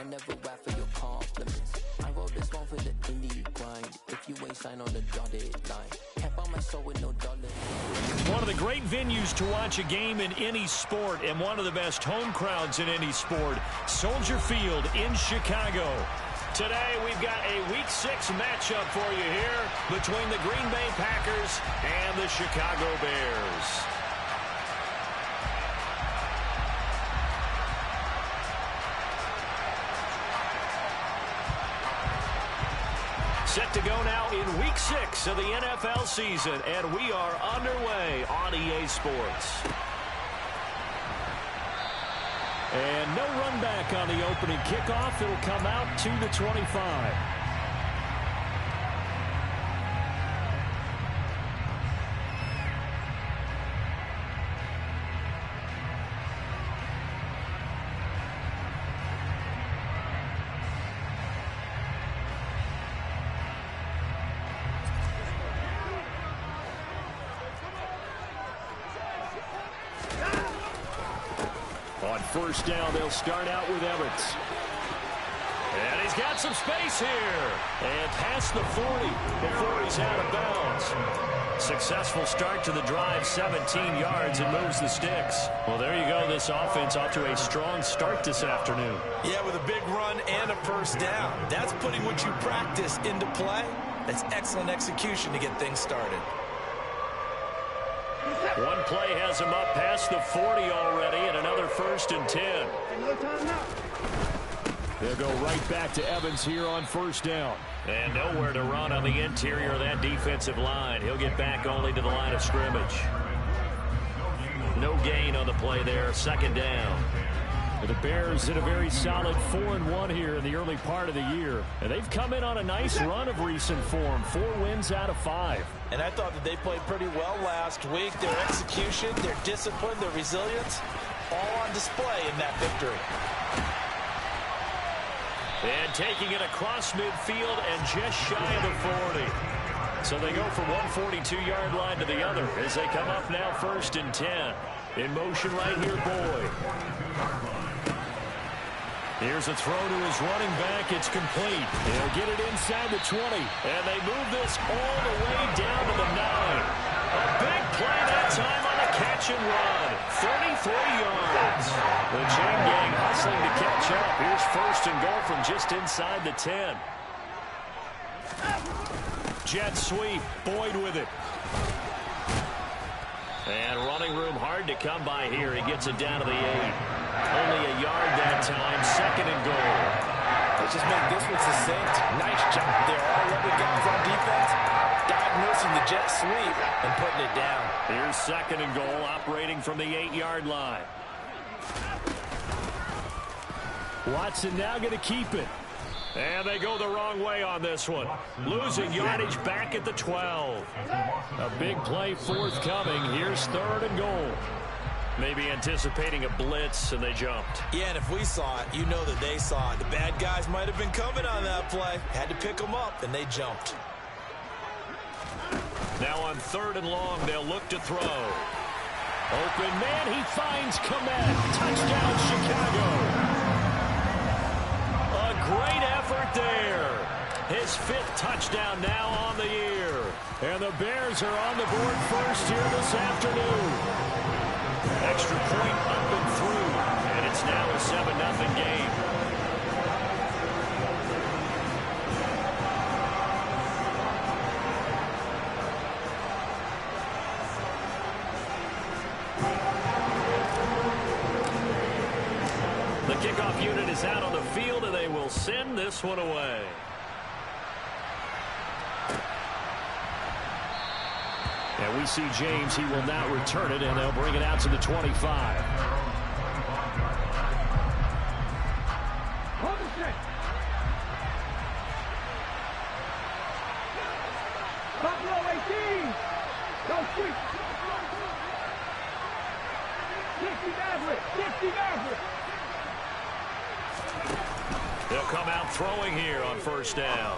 never rap for your compliments. I wrote this one for the indie grind. If you ain't signed on the dotted line, can't buy my soul with no dollars. One of the great venues to watch a game in any sport, and one of the best home crowds in any sport, Soldier Field in Chicago. Today we've got a Week 6 matchup for you here between the Green Bay Packers and the Chicago Bears. Set to go now in Week 6 of the NFL season, and we are underway on EA Sports. And no run back on the opening kickoff. It'll come out to the 25. On first down, they'll start out with Evans. And he's got some space here. And past the 40 before he's out of bounds. Successful start to the drive, 17 yards, and moves the sticks. Well, there you go. This offense off to a strong start this afternoon. Yeah, with a big run and a first down. That's putting what you practice into play. That's excellent execution to get things started. One play has him up past the 40 already, and another 1st and 10. They'll go right back to Evans here on first down. And nowhere to run on the interior of that defensive line. He'll get back only to the line of scrimmage. No gain on the play there. 2nd down. The Bears did a very solid 4-1 here in the early part of the year. And they've come in on a nice run of recent form. 4 wins out of 5. And I thought that they played pretty well last week. Their execution, their discipline, their resilience, all on display in that victory. And taking it across midfield and just shy of the 40. So they go from one 42-yard line to the other as they come up now 1st and 10. In motion right here, Boyd. Here's a throw to his running back. It's complete. He'll get it inside the 20. And they move this all the way down to the 9. A big play that time on the catch and run. 33 yards. The chain gang hustling to catch up. Here's 1st and goal from just inside the 10. Jet sweep. Boyd with it. And running room hard to come by here. He gets it down to the 8. Only a yard that time. 2nd and goal. Let's just make this one succinct. Nice job there. All 11 guys on defense diagnosing the jet sweep and putting it down. Here's 2nd and goal, operating from the 8-yard line. Watson now going to keep it. And they go the wrong way on this one. Losing yardage back at the 12. A big play forthcoming. Here's 3rd and goal. Maybe anticipating a blitz, and they jumped. Yeah, and if we saw it, you know that they saw it. The bad guys might have been coming on that play. Had to pick them up, and they jumped. Now on 3rd and long, they'll look to throw. Open man, he finds Kmet. Touchdown, Chicago. A great effort there. His 5th touchdown now on the year. And the Bears are on the board first here this afternoon. Extra point up and through. And it's now a 7-0 game. The kickoff unit is out on the field, and they will send this one away. And we see James. He will not return it, and they'll bring it out to the 25. Buffalo 18. Go quick. 60 Maverick. 60 Maverick. They'll come out throwing here on first down.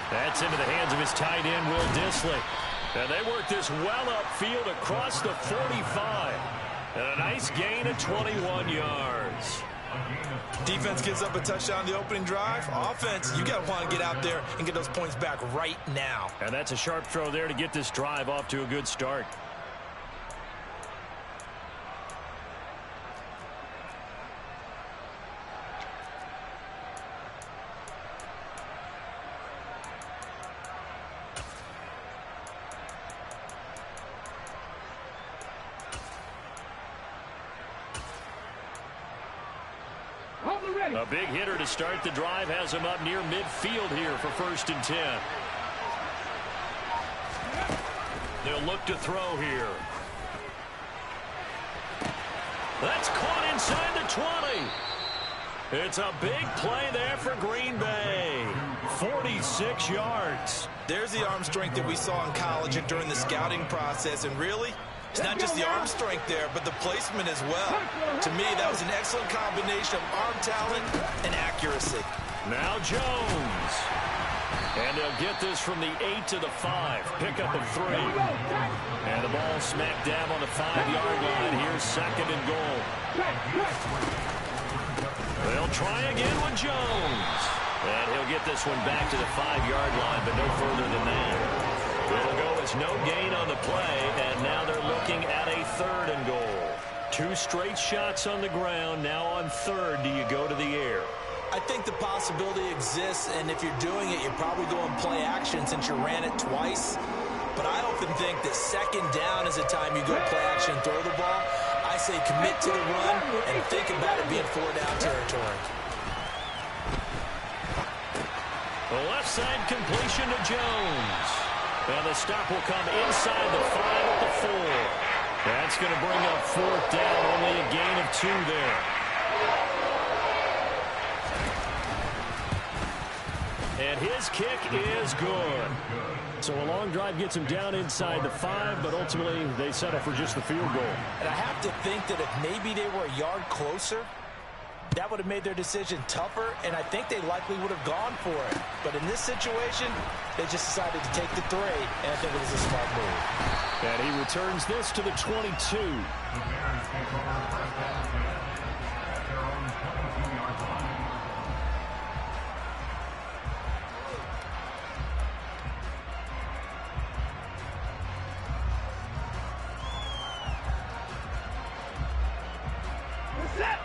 That's into the hands of his tight end, Will Dissly. And they work this well upfield across the 45. And a nice gain of 21 yards. Defense gives up a touchdown on the opening drive. Offense, you got to want to get out there and get those points back right now. And that's a sharp throw there to get this drive off to a good start. A big hitter to start the drive has him up near midfield here for 1st and 10. They'll look to throw here. That's caught inside the 20. It's a big play there for Green Bay. 46 yards. There's the arm strength that we saw in college and during the scouting process, and really, it's not just the arm strength there, but the placement as well. To me, that was an excellent combination of arm talent and accuracy. Now Jones. And they'll get this from the 8 to the 5. Pickup of 3. And the ball smack dab on the 5-yard line. Here's 2nd and goal. They'll try again with Jones. And he'll get this one back to the 5-yard line, but no further than that. It'll go as no gain on the play, and now they're looking at a 3rd and goal. 2 straight shots on the ground. Now on 3rd, do you go to the air? I think the possibility exists, and if you're doing it, you're probably going play action since you ran it twice. But I often think that 2nd down is the time you go play action and throw the ball. I say commit to the run and think about it being 4-down territory. The left side completion to Jones. And the stop will come inside the 5 at the 4. That's going to bring up 4th down, only a gain of 2 there. And his kick is good. So a long drive gets him down inside the 5, but ultimately they settle for just the field goal. And I have to think that if maybe they were a yard closer, that would have made their decision tougher, and I think they likely would have gone for it. But in this situation, they just decided to take the 3, and I think it was a smart move. And he returns this to the 22.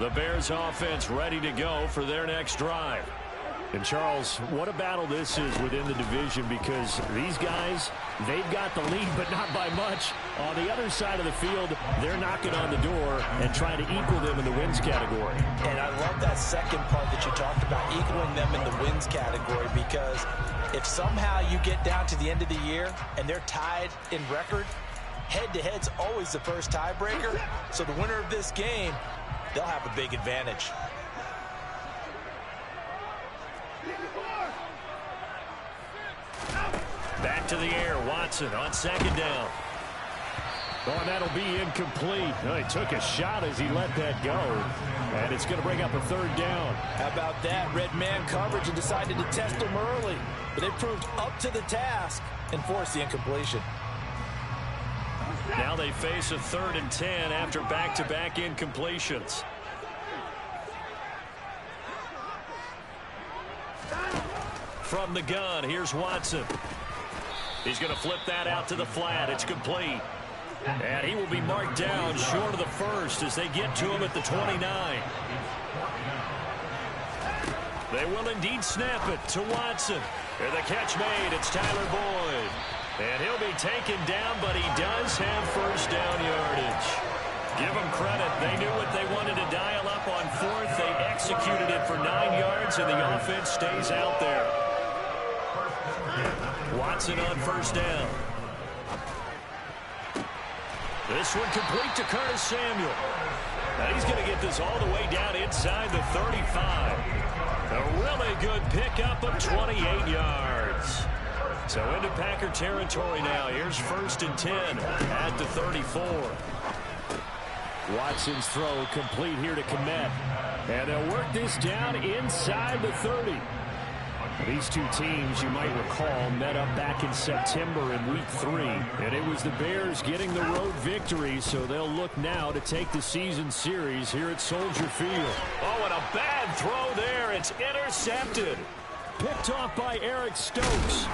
The Bears offense ready to go for their next drive. And Charles, what a battle this is within the division, because these guys, they've got the lead, but not by much. On the other side of the field, they're knocking on the door and trying to equal them in the wins category. And I love that second part that you talked about, equaling them in the wins category, because if somehow you get down to the end of the year and they're tied in record, head-to-head's always the first tiebreaker. So the winner of this game, they'll have a big advantage. Back to the air, Watson on 2nd down. Oh, and that'll be incomplete. Oh, he took a shot as he let that go. And it's going to bring up a 3rd down. How about that? Red man coverage and decided to test him early. But they proved up to the task and forced the incompletion. Now they face a 3rd and 10 after back-to-back incompletions. From the gun, here's Watson. He's going to flip that out to the flat. It's complete. And he will be marked down short of the 1st as they get to him at the 29. They will indeed snap it to Watson. And the catch made. It's Tyler Boyd. And he'll be taken down, but he does have 1st down yardage. Give them credit. They knew what they wanted to dial up on 4th. They executed it for 9 yards, and the offense stays out there. Watson on 1st down. This one complete to Curtis Samuel. Now he's going to get this all the way down inside the 35. A really good pickup of 28 yards. So into Packer territory now. Here's 1st and 10 at the 34. Watson's throw complete here to Kmet. And they'll work this down inside the 30. These two teams, you might recall, met up back in September in Week 3. And it was the Bears getting the road victory, so they'll look now to take the season series here at Soldier Field. Oh, and a bad throw there. It's intercepted. Picked off by Eric Stokes.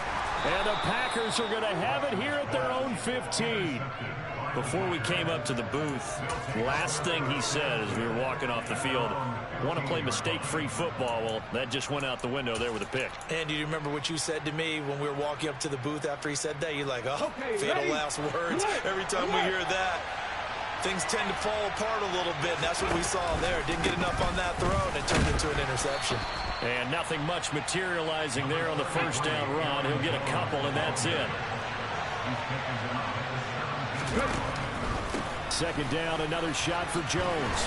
And the Packers are going to have it here at their own 15. Before we came up to the booth, last thing he said as we were walking off the field, want to play mistake-free football. Well, that just went out the window there with a pick. And do you remember what you said to me when we were walking up to the booth after he said that? You're like, oh, fatal last words. Every time we hear that, things tend to fall apart a little bit, and that's what we saw there. Didn't get enough on that throw, and it turned into an interception. And nothing much materializing there on the first down run. He'll get a couple, and that's it. Second down, another shot for Jones.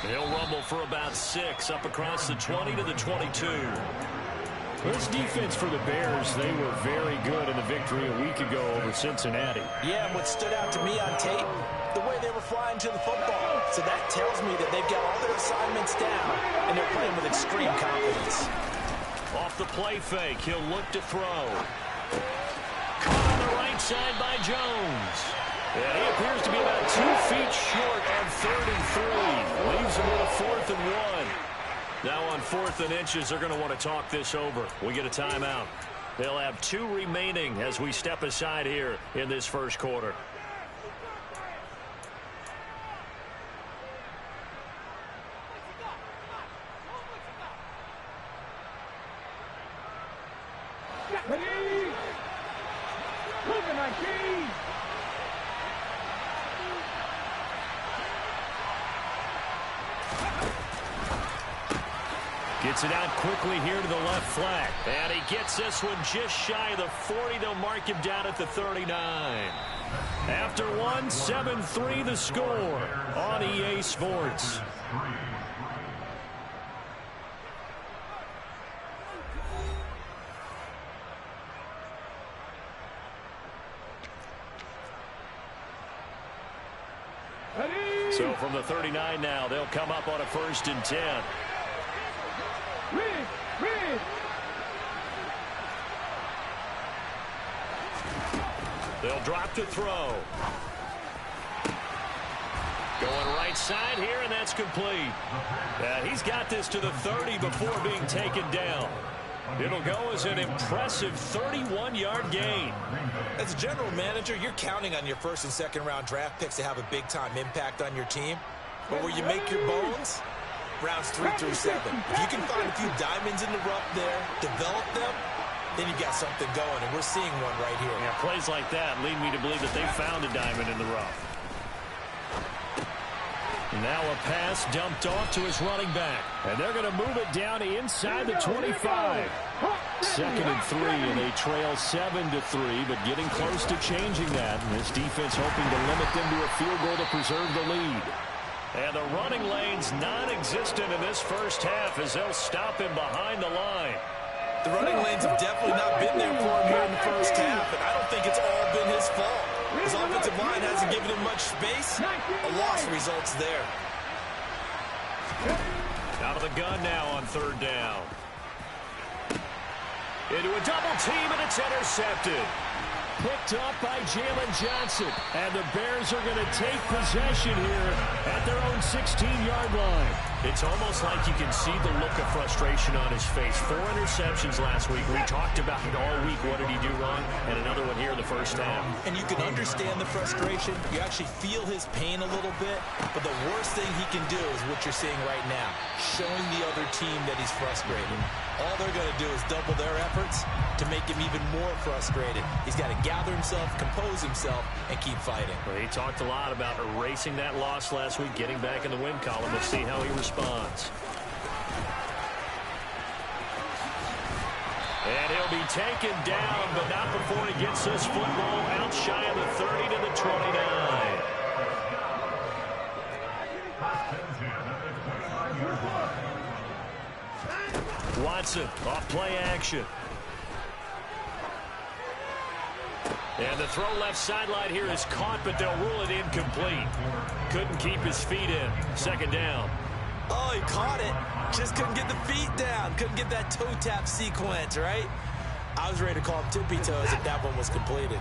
He'll rumble for about 6 up across the 20 to the 22. This defense for the Bears, they were very good in the victory a week ago over Cincinnati. Yeah, and what stood out to me on tape, the way they were flying to the football. So that tells me that they've got all their assignments down, and they're playing with extreme confidence. Off the play fake, he'll look to throw. Caught on the right side by Jones. And he appears to be about 2 feet short on 3rd and 3. Leaves him with a 4th and 1. Now on 4th and inches, they're going to want to talk this over. We get a timeout. They'll have 2 remaining as we step aside here in this first quarter. Gets it out quickly here to the left flat. And he gets this one just shy of the 40. They'll mark him down at the 39. After one, 7-3 the score on EA Sports. So from the 39 now, they'll come up on a 1st and 10. They'll drop to throw. Going right side here, and that's complete. He's got this to the 30 before being taken down. It'll go as an impressive 31-yard gain. As a general manager, you're counting on your 1st and 2nd round draft picks to have a big-time impact on your team. But where you make your bones, rounds 3 through 7. If you can find a few diamonds in the rough there, develop them, then you got something going, and we're seeing one right here. Yeah, plays like that lead me to believe that they found a diamond in the rough. Now a pass dumped off to his running back. And they're going to move it down inside the 25. 2nd and 3, and they trail 7-3, but getting close to changing that. And this defense hoping to limit them to a field goal to preserve the lead. And the running lane's non-existent in this first half as they'll stop him behind the line. The running lanes have definitely not been there for him here in the first half, and I don't think it's all been his fault. His offensive line hasn't given him much space. A loss results there. Out of the gun now on 3rd down. Into a double team, and it's intercepted. Picked up by Jalen Johnson. And the Bears are going to take possession here at their own 16-yard line. It's almost like you can see the look of frustration on his face. 4 interceptions last week. We talked about it all week. What did he do wrong? And another one here in the first half. And you can understand the frustration. You actually feel his pain a little bit. But the worst thing he can do is what you're seeing right now, showing the other team that he's frustrated. All they're going to do is double their efforts to make him even more frustrated. He's got to gather himself, compose himself, and keep fighting. Well, he talked a lot about erasing that loss last week, getting back in the win column. We'll see how he responds. And he'll be taken down, but not before he gets this football out shy of the 30 to the 29. Watson off play action. And the throw left sideline here is caught, but they'll rule it incomplete. Couldn't keep his feet in. 2nd down. Oh, he caught it. Just couldn't get the feet down. Couldn't get that toe tap sequence, right? I was ready to call him tippy toes if that one was completed.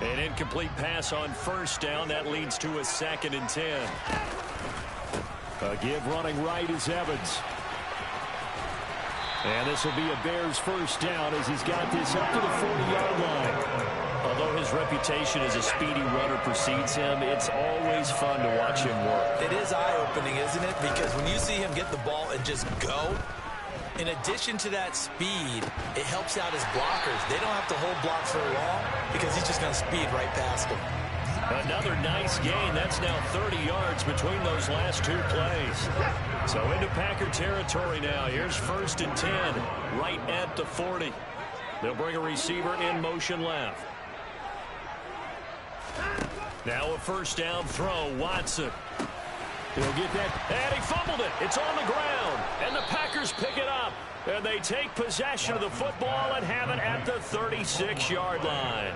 An incomplete pass on first down. That leads to a 2nd and 10. A give running right is Evans. And this will be a Bears first down as he's got this up to the 40-yard line. Although his reputation as a speedy runner precedes him, it's always fun to watch him work. It is eye-opening, isn't it? Because when you see him get the ball and just go, in addition to that speed, it helps out his blockers. They don't have to hold block for long because he's just going to speed right past them. Another nice gain. That's now 30 yards between those last 2 plays. So into Packer territory now. Here's 1st and 10, right at the 40. They'll bring a receiver in motion left. Now a first down throw. Watson. He'll get that. And he fumbled it. It's on the ground. And the Packers pick it up. And they take possession of the football and have it at the 36-yard line.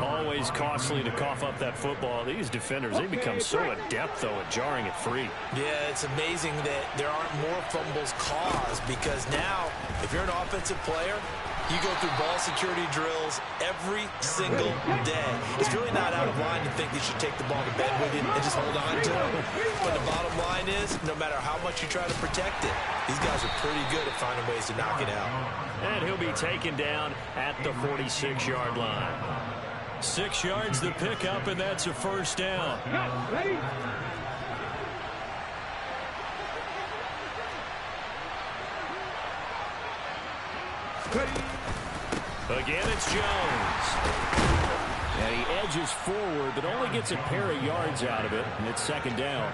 Always costly to cough up that football. These defenders, they become so adept, though, at jarring it free. Yeah, it's amazing that there aren't more fumbles caused because now, if you're an offensive player, you go through ball security drills every single day. It's really not out of line to think you should take the ball to bed with you and just hold on to it. But the bottom line is, no matter how much you try to protect it, these guys are pretty good at finding ways to knock it out. And he'll be taken down at the 46-yard line. 6 yards the pickup, and that's a first down. Ready? Again, it's Jones. And he edges forward, but only gets a pair of yards out of it, and it's 2nd down.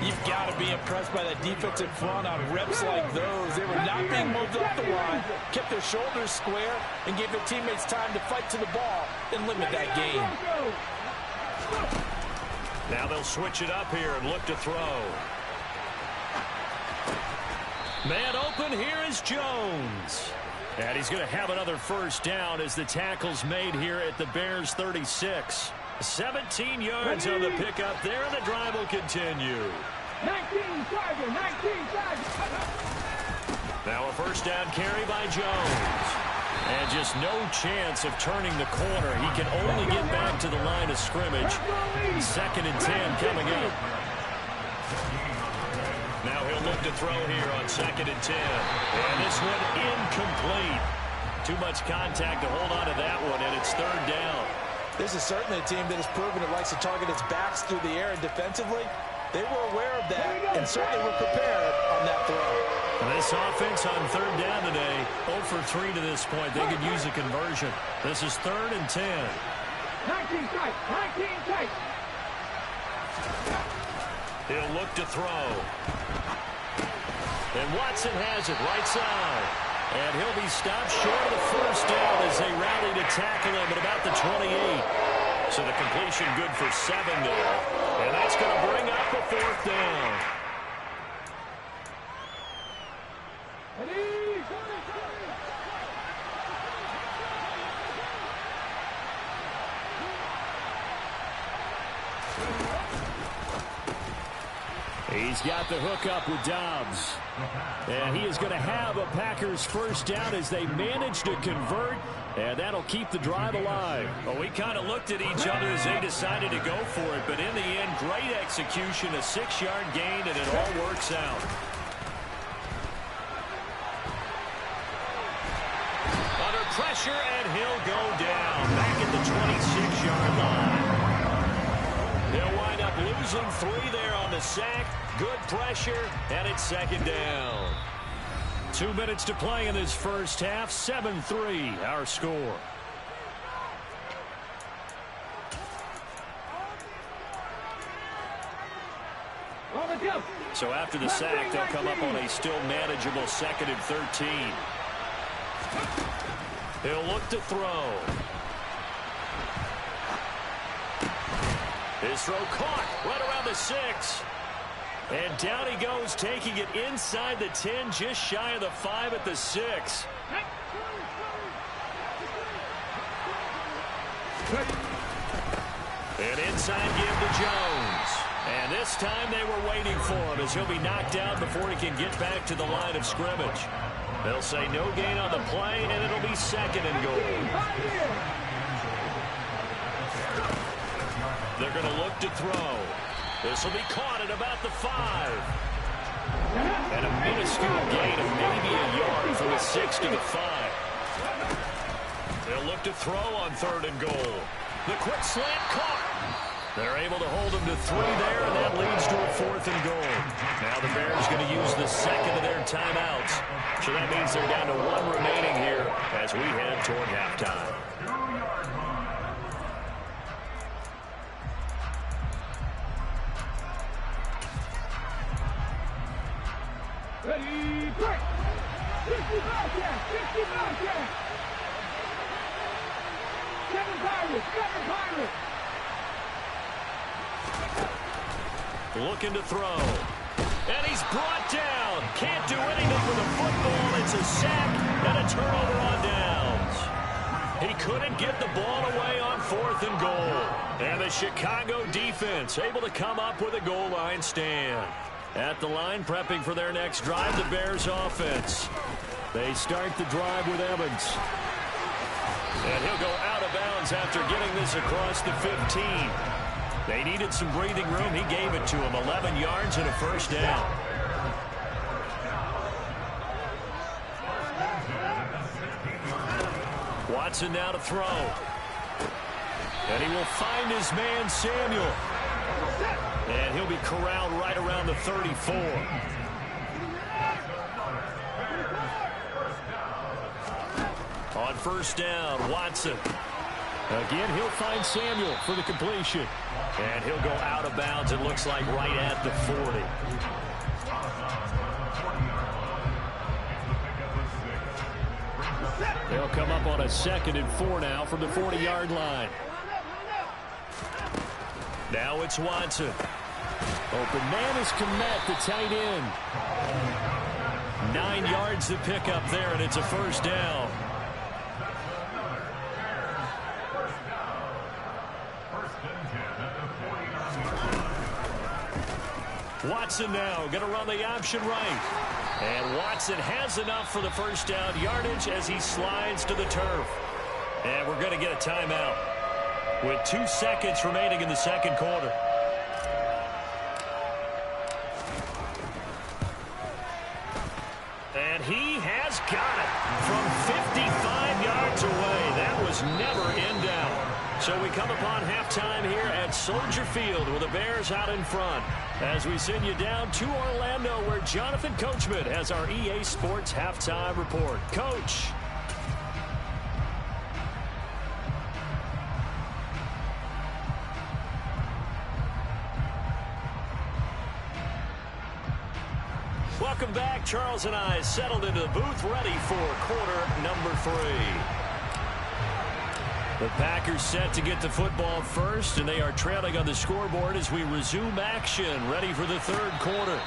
You've got to be impressed by that defensive front on reps like those. They were not being moved up the line, kept their shoulders square, and gave their teammates time to fight to the ball and limit that gain. Now they'll switch it up here and look to throw. Man open, here is Jones. And he's going to have another first down as the tackle's made here at the Bears 36. 17 yards on the pickup there, and the drive will continue. 19-5, 19-5. Now a first down carry by Jones. And just no chance of turning the corner. He can only get back to the line of scrimmage. 2nd and 10 coming up. Now he'll look to throw here on 2nd and 10. And this one incomplete. Too much contact to hold on to that one, and it's 3rd down. This is certainly a team that has proven it likes to target its backs through the air, and defensively, they were aware of that and certainly were prepared on that throw. This offense on 3rd down today, 0 for 3 to this point. They could use a conversion. This is 3rd and 10. 19 tight, 19 tight. He'll look to throw. And Watson has it right side. And he'll be stopped short of the first down as they rally to tackle him at about the 28. So the completion good for 7 there. And that's going to bring up a 4th down. He's got the hook up with Dobbs. And he is going to have a Packers first down as they manage to convert. And that'll keep the drive alive. Well, we kind of looked at each other as they decided to go for it. But in the end, great execution, a 6-yard gain, and it all works out. Under pressure, and he'll go down. Back at the 26-yard line. They'll wind up losing 3 there on the sack. Good pressure, and it's 2nd down. 2 minutes to play in this first half. 7-3, our score. So after the sack, they'll come up on a still manageable 2nd and 13. He'll look to throw. His throw caught right around the 6. And down he goes, taking it inside the 10, just shy of the 5 at the 6. An inside give to Jones. And this time they were waiting for him as he'll be knocked out before he can get back to the line of scrimmage. They'll say no gain on the play, and it'll be 2nd and goal. They're going to look to throw. This will be caught at about the 5. And a minuscule gain of maybe a yard from the 6 to the 5. They'll look to throw on 3rd and goal. The quick slant caught. They're able to hold him to 3 there, and that leads to a 4th and goal. Now the Bears going to use the 2nd of their timeouts. So that means they're down to 1 remaining here as we head toward halftime. Ready, break! 65 yards, 65 yards! 7 Pirates, 7 Pirates! Looking to throw. And he's brought down. Can't do anything with the football. It's a sack and a turnover on downs. He couldn't get the ball away on 4th and goal. And the Chicago defense able to come up with a goal line stand. At the line, prepping for their next drive, the Bears offense. They start the drive with Evans. And he'll go out of bounds after getting this across the 15. They needed some breathing room. He gave it to him. 11 yards and a 1st down. Watson now to throw. And he will find his man, Samuel. And he'll be corralled right around the 34. On 1st down, Watson. Again, he'll find Samuel for the completion. And he'll go out of bounds, it looks like, right at the 40. They'll come up on a 2nd and 4 now from the 40-yard line. Now it's Watson. Open man is Kmet, the tight end. 9 yards to pick up there, and it's a 1st down. Watson now going to run the option right. And Watson has enough for the 1st down yardage as he slides to the turf. And we're going to get a timeout with 2 seconds remaining in the 2nd quarter. And he has got it from 55 yards away. That was never in doubt. So we come upon halftime here at Soldier Field with the Bears out in front as we send you down to Orlando where Jonathan Coachman has our EA Sports halftime report. Coach. Welcome back. Charles and I settled into the booth ready for quarter number 3. The Packers set to get the football first, and they are trailing on the scoreboard as we resume action, ready for the 3rd quarter.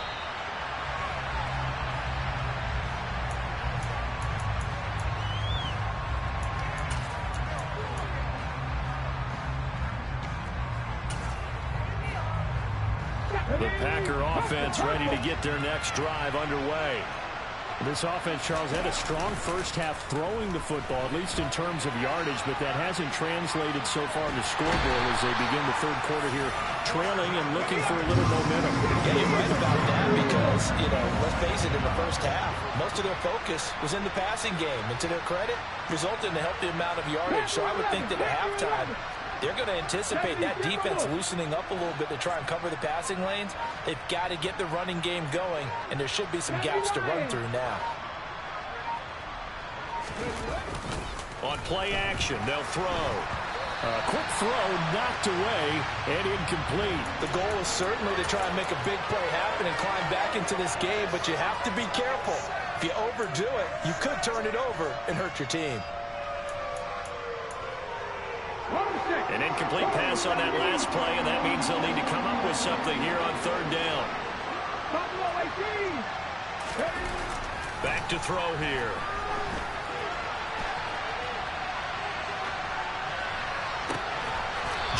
The Packer offense ready to get their next drive underway. This offense, Charles, had a strong first half throwing the football, at least in terms of yardage, but that hasn't translated so far in the scoreboard as they begin the 3rd quarter here, trailing and looking for a little momentum. Yeah, you're right about that because, let's face it, in the first half, most of their focus was in the passing game, and to their credit, resulted in a healthy amount of yardage. So I would think that at halftime, they're going to anticipate that defense loosening up a little bit to try and cover the passing lanes. They've got to get the running game going, and there should be some gaps to run through now. On play action, they'll throw. A quick throw knocked away and incomplete. The goal is certainly to try and make a big play happen and climb back into this game, but you have to be careful. If you overdo it, you could turn it over and hurt your team. An incomplete pass on that last play, and that means they'll need to come up with something here on 3rd down. Back to throw here.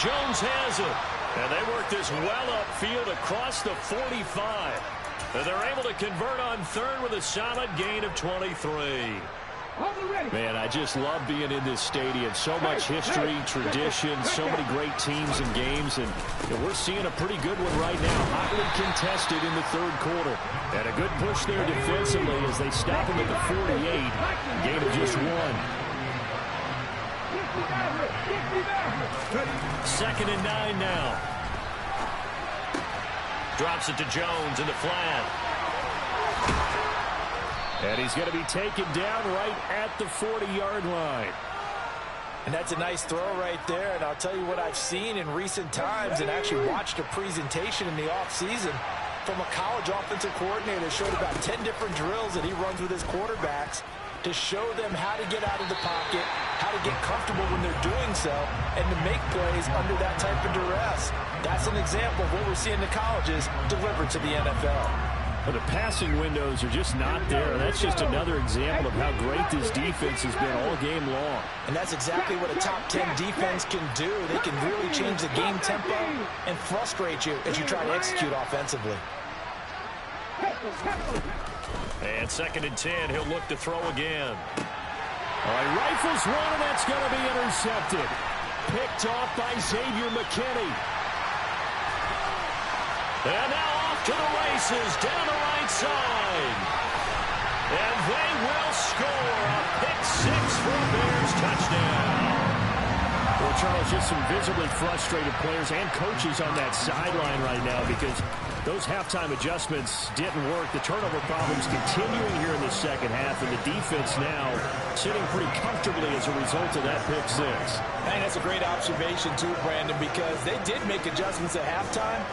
Jones has it. And they work this well upfield across the 45. And they're able to convert on third with a solid gain of 23. Man, I just love being in this stadium. So much history, tradition, so many great teams and games. And we're seeing a pretty good one right now. Hotly contested in the third quarter. And a good push there defensively as they stop him at the 48. Gain of just one. 2nd and 9 now. Drops it to Jones in the flat. And he's going to be taken down right at the 40-yard line. And that's a nice throw right there. And I'll tell you what I've seen in recent times and actually watched a presentation in the offseason from a college offensive coordinator that showed about 10 different drills that he runs with his quarterbacks to show them how to get out of the pocket, how to get comfortable when they're doing so, and to make plays under that type of duress. That's an example of what we're seeing in the colleges delivered to the NFL. Well, the passing windows are just not there. That's just another example of how great this defense has been all game long. And that's exactly what a top 10 defense can do. They can really change the game tempo and frustrate you as you try to execute offensively. And 2nd and 10, he'll look to throw again. All right, rifles one, and that's going to be intercepted. Picked off by Xavier McKinney. And now off to the races down the right side. And they will score a pick-6 for a Bears touchdown. Well, Charles, just some visibly frustrated players and coaches on that sideline right now because those halftime adjustments didn't work. The turnover problems continuing here in the second half, and the defense now sitting pretty comfortably as a result of that pick-6. I think that's a great observation, too, Brandon, because they did make adjustments at halftime.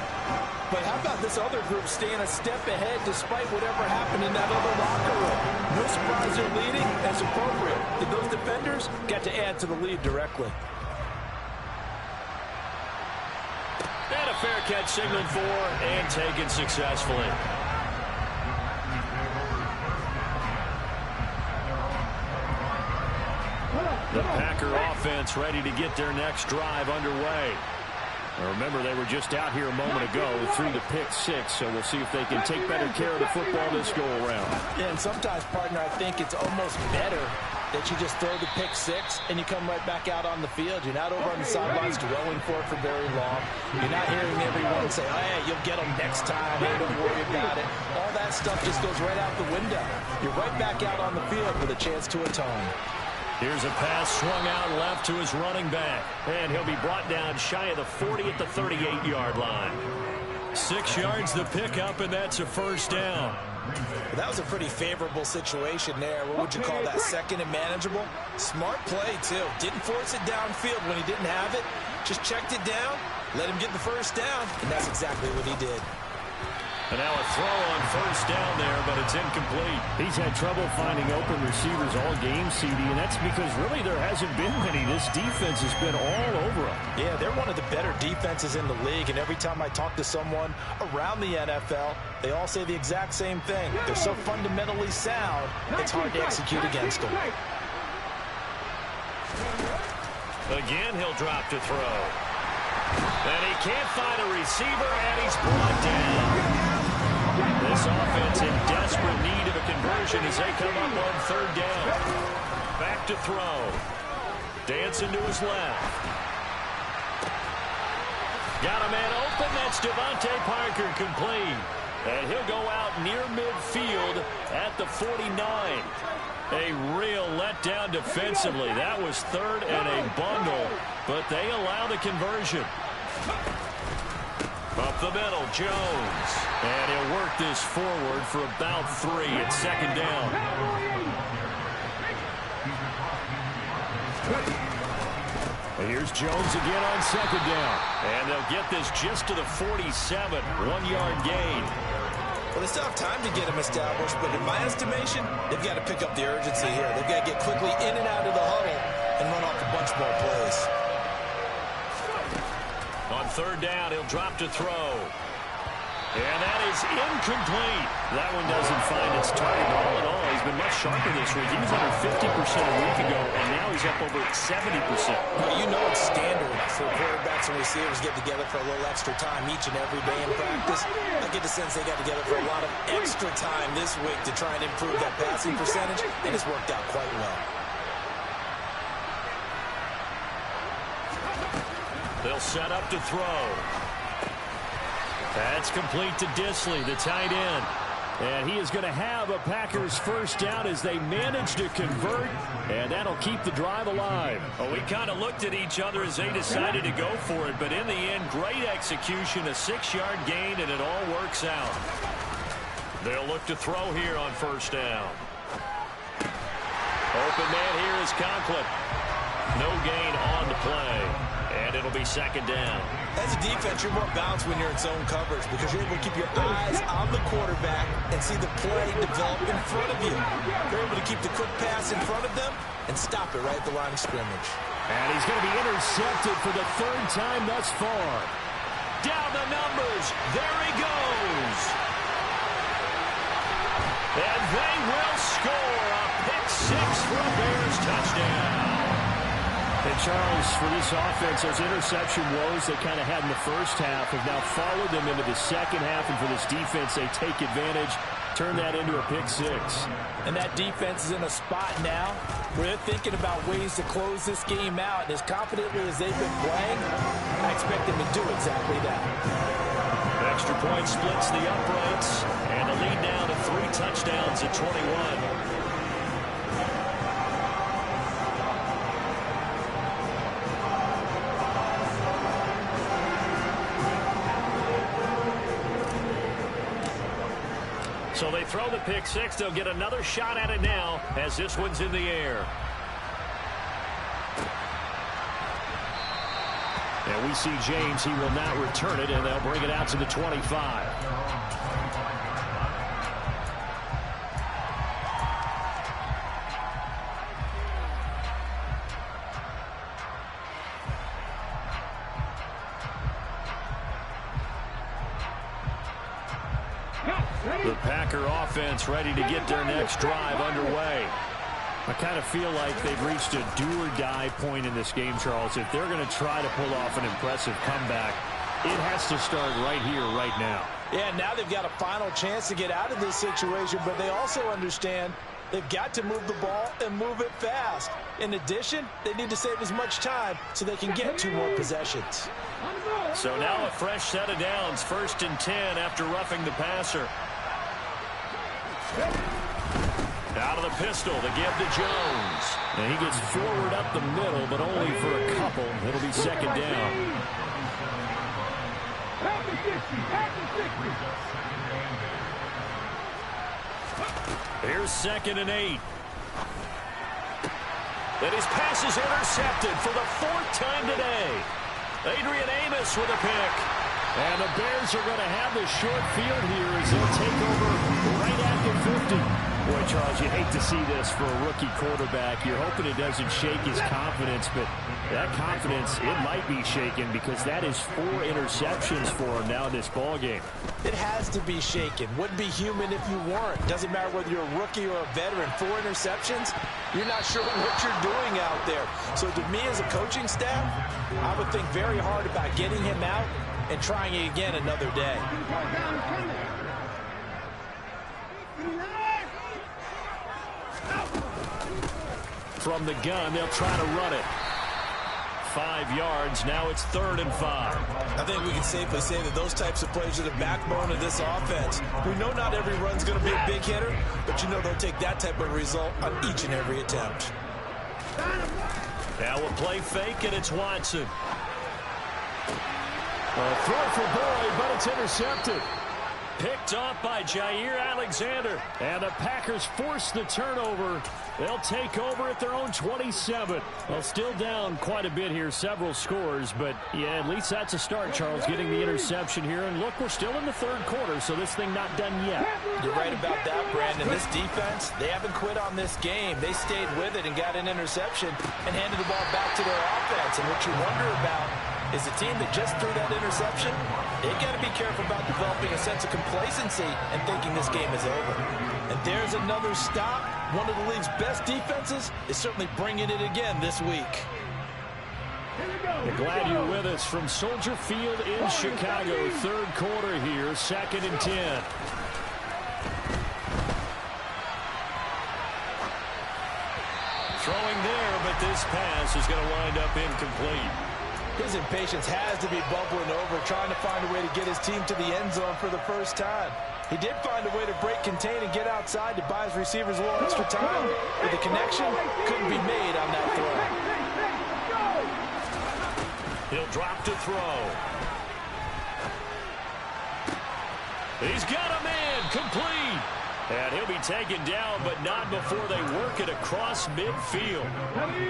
But how about this other group staying a step ahead despite whatever happened in that other locker room? No surprise they're leading. That's appropriate. And those defenders got to add to the lead directly. And a fair catch signaled for and taken successfully. The Packer offense ready to get their next drive underway. Now remember, they were just out here a moment ago through the pick-6, so we'll see if they can take better care of the football this go-around. Yeah, and sometimes, partner, I think it's almost better that you just throw the pick-6 and you come right back out on the field. You're not over on the sidelines dwelling for it for very long. You're not hearing everyone say, oh, hey, you'll get them next time. Hey, don't worry about it. All that stuff just goes right out the window. You're right back out on the field with a chance to atone. Here's a pass swung out left to his running back. And he'll be brought down shy of the 40 at the 38-yard line. 6 yards the pickup, and that's a first down. Well, that was a pretty favorable situation there. What would you call that? Second and manageable? Smart play, too. Didn't force it downfield when he didn't have it. Just checked it down, let him get the first down, and that's exactly what he did. And now a throw on first down there, but it's incomplete. He's had trouble finding open receivers all game, CD, and that's because really there hasn't been many. This defense has been all over him. Yeah, they're one of the better defenses in the league, and every time I talk to someone around the NFL, they all say the exact same thing. They're so fundamentally sound, it's hard to execute against them. Again, he'll drop to throw. And he can't find a receiver, and he's brought down. This offense in desperate need of a conversion as they come up on third down. Back to throw. Dancing to his left. Got a man open. That's Devontae Parker complete. And he'll go out near midfield at the 49. A real letdown defensively. That was third and a bundle, but they allow the conversion. Up the middle, Jones. And he'll work this forward for about 3 at second down. And here's Jones again on second down. And they'll get this just to the 47, 1-yard gain. Well, they still have time to get him established, but in my estimation, they've got to pick up the urgency here. They've got to get quickly in and out of the huddle and run off a bunch more plays. On third down, he'll drop to throw. And that is incomplete. That one doesn't find its target. But all in all, he's been much sharper this week. He was under 50% a week ago, and now he's up over 70%. Well, you know it's standard for quarterbacks and receivers get together for a little extra time each and every day in practice. I get the sense they got together for a lot of extra time this week to try and improve that passing percentage, and it's worked out quite well. They'll set up to throw. That's complete to Dissly, the tight end. And he is going to have a Packers first down as they manage to convert, and that'll keep the drive alive. Well, we kind of looked at each other as they decided to go for it, but in the end, great execution, a 6-yard gain, and it all works out. They'll look to throw here on first down. Open man here is Conklin. No gain on the play, and it'll be second down. As a defense, you're more balanced when you're in zone coverage because you're able to keep your eyes on the quarterback and see the play develop in front of you. You're able to keep the quick pass in front of them and stop it right at the line of scrimmage. And he's going to be intercepted for the third time thus far. Down the numbers. There he goes. And they will score a pick-6 for a Bears touchdown. And Charles, for this offense, those interception woes they kind of had in the first half have now followed them into the second half. And for this defense, they take advantage, turn that into a pick-6. And that defense is in a spot now where they're thinking about ways to close this game out. And as confidently as they've been playing, I expect them to do exactly that. Extra point splits the uprights, and the lead now to 3 touchdowns at 21. So they throw the pick-6. They'll get another shot at it now as this one's in the air. And we see James. He will not return it, and they'll bring it out to the 25. The Packer offense ready to get their next drive underway. I kind of feel like they've reached a do-or-die point in this game, Charles. If they're going to try to pull off an impressive comeback, it has to start right here, right now. Yeah, now they've got a final chance to get out of this situation, but they also understand they've got to move the ball and move it fast. In addition, they need to save as much time so they can get 2 more possessions. So now a fresh set of downs, 1st and 10 after roughing the passer. Out of the pistol, the give to Jones. And he gets forward up the middle, but only for a couple. It'll be second down. Here's 2nd and 8. And his pass is intercepted for the 4th time today. Adrian Amos with a pick. And the Bears are going to have the short field here as they'll take over right at the 50. Boy, Charles, you hate to see this for a rookie quarterback. You're hoping it doesn't shake his confidence, but that confidence, it might be shaken because that is 4 interceptions for him now in this ballgame. It has to be shaken. Wouldn't be human if you weren't. Doesn't matter whether you're a rookie or a veteran. 4 interceptions, you're not sure what you're doing out there. So to me as a coaching staff, I would think very hard about getting him out and trying it again another day. From the gun, they'll try to run it. 5 yards. Now it's 3rd and 5. I think we can safely say that those types of plays are the backbone of this offense. We know not every run's going to be a big hitter, but you know they'll take that type of result on each and every attempt. Now we'll play fake, and it's Watson. A throw for Boyd, but it's intercepted. Picked off by Jair Alexander. And the Packers force the turnover. They'll take over at their own 27. Well, still down quite a bit here, several scores. But, yeah, at least that's a start, Charles, getting the interception here. And, look, we're still in the 3rd quarter, so this thing not done yet. You're right about that, Brandon. This defense, they haven't quit on this game. They stayed with it and got an interception and handed the ball back to their offense. And what you wonder about is the team that just threw that interception, They got to be careful about developing a sense of complacency and thinking this game is over. And there's another stop. One of the league's best defenses is certainly bringing it again this week. We're glad you're with us from Soldier Field in Chicago. Third quarter here, 2nd and 10. Throwing there, but this pass is going to wind up incomplete. His impatience has to be bubbling over, trying to find a way to get his team to the end zone for the first time. He did find a way to break contain and get outside to buy his receivers a little extra time, but the connection couldn't be made on that throw. He'll drop to throw. He's got a man, complete. And he'll be taken down, but not before they work it across midfield.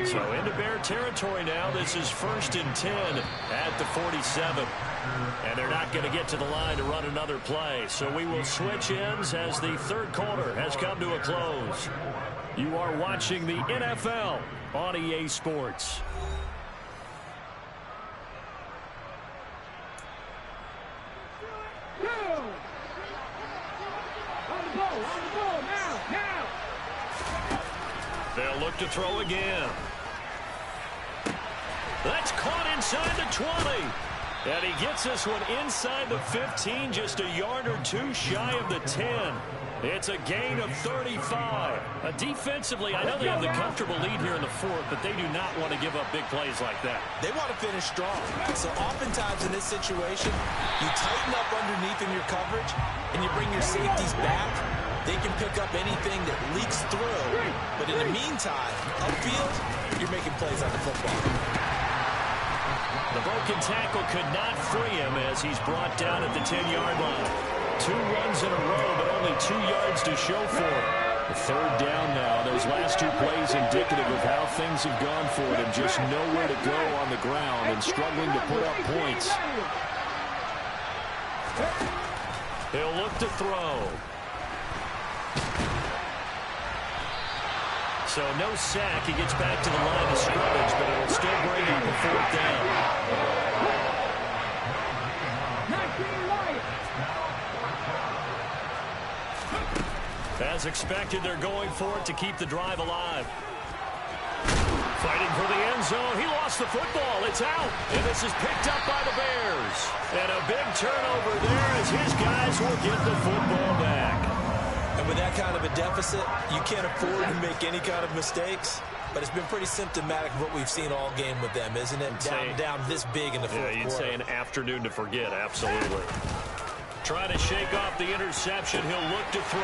So into Bear territory now. This is 1st and 10 at the 47. And they're not going to get to the line to run another play. So we will switch ends as the third quarter has come to a close. You are watching the NFL on EA Sports. They'll look to throw again. That's caught inside the 20. And he gets this one inside the 15, just a yard or two shy of the 10. It's a gain of 35. Defensively, I know they have the comfortable lead here in the fourth, but they do not want to give up big plays like that. They want to finish strong. So oftentimes in this situation, you tighten up underneath in your coverage, and you bring your safeties back. They can pick up anything that leaks through. But in the meantime, upfield, you're making plays on the football. The broken tackle could not free him as he's brought down at the 10-yard line. 2 runs in a row, but only 2 yards to show for it. The third down now. Those last 2 plays indicative of how things have gone for them. Just nowhere to go on the ground and struggling to put up points. He'll look to throw. So no sack. He gets back to the line of scrimmage, but it'll still bring up a 4th down. As expected, they're going for it to keep the drive alive. Fighting for the end zone. He lost the football. It's out. And this is picked up by the Bears. And a big turnover there as his guys will get the football back. And with that kind of a deficit, you can't afford to make any kind of mistakes. But it's been pretty symptomatic of what we've seen all game with them, isn't it? Down this big in the fourth quarter. You'd say an afternoon to forget, absolutely. Trying to shake off the interception. He'll look to throw.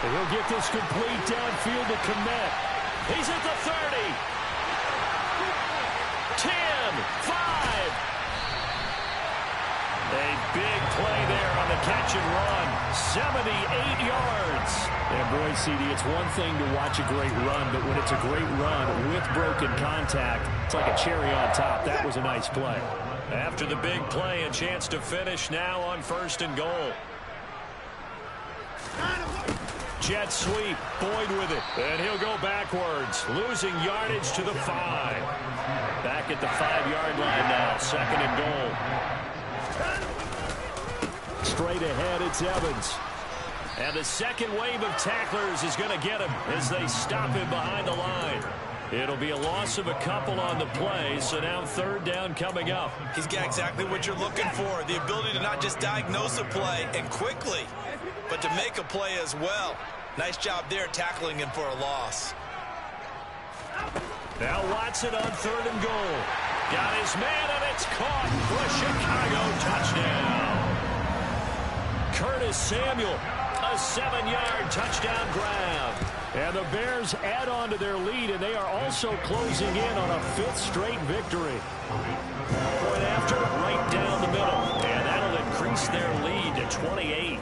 And he'll get this complete downfield to Kmet. He's at the 30. 10, 5. A big play there on the catch and run. 78 yards. And boy, CD, it's one thing to watch a great run, but when it's a great run with broken contact, it's like a cherry on top. That was a nice play. After the big play, a chance to finish now on 1st and goal. Jet sweep, Boyd with it, and he'll go backwards, losing yardage to the 5. Back at the 5-yard line now, 2nd and goal. Straight ahead, it's Evans. And the second wave of tacklers is going to get him as they stop him behind the line. It'll be a loss of a couple on the play, so now 3rd down coming up. He's got exactly what you're looking for, the ability to not just diagnose a play and quickly, but to make a play as well. Nice job there tackling him for a loss. Now Watson on 3rd and goal. Got his man, and it's caught for a Chicago touchdown. Curtis Samuel, a 7-yard touchdown grab. And the Bears add on to their lead, and they are also closing in on a 5th straight victory. Point after, right down the middle. And that'll increase their lead to 28.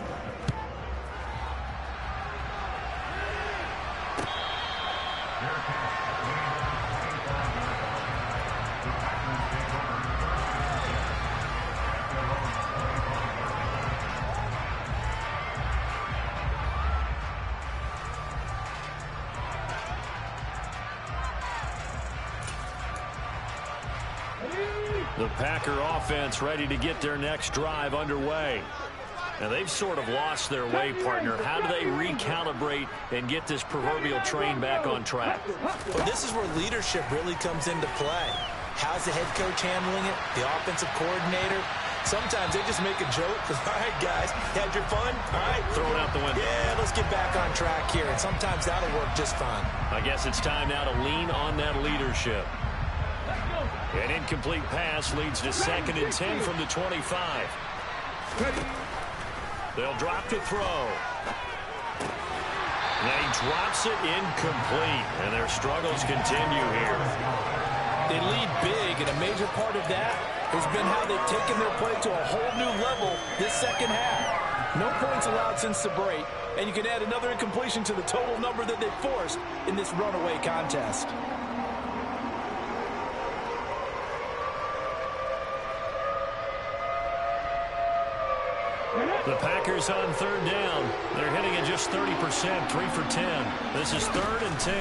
The Packer offense ready to get their next drive underway. Now, they've sort of lost their way, partner. How do they recalibrate and get this proverbial train back on track? Well, this is where leadership really comes into play. How's the head coach handling it? The offensive coordinator? Sometimes they just make a joke. All right, guys, had your fun? All right. Throw it out the window. Yeah, let's get back on track here. And sometimes that'll work just fine. I guess it's time now to lean on that leadership. An incomplete pass leads to 2nd and 10 from the 25. They'll drop to throw. Now he drops it incomplete, and their struggles continue here. They lead big, and a major part of that has been how they've taken their play to a whole new level this second half. No points allowed since the break, and you can add another incompletion to the total number that they forced in this runaway contest. The Packers on 3rd down. They're hitting at just 30%, 3 for 10. This is 3rd and 10.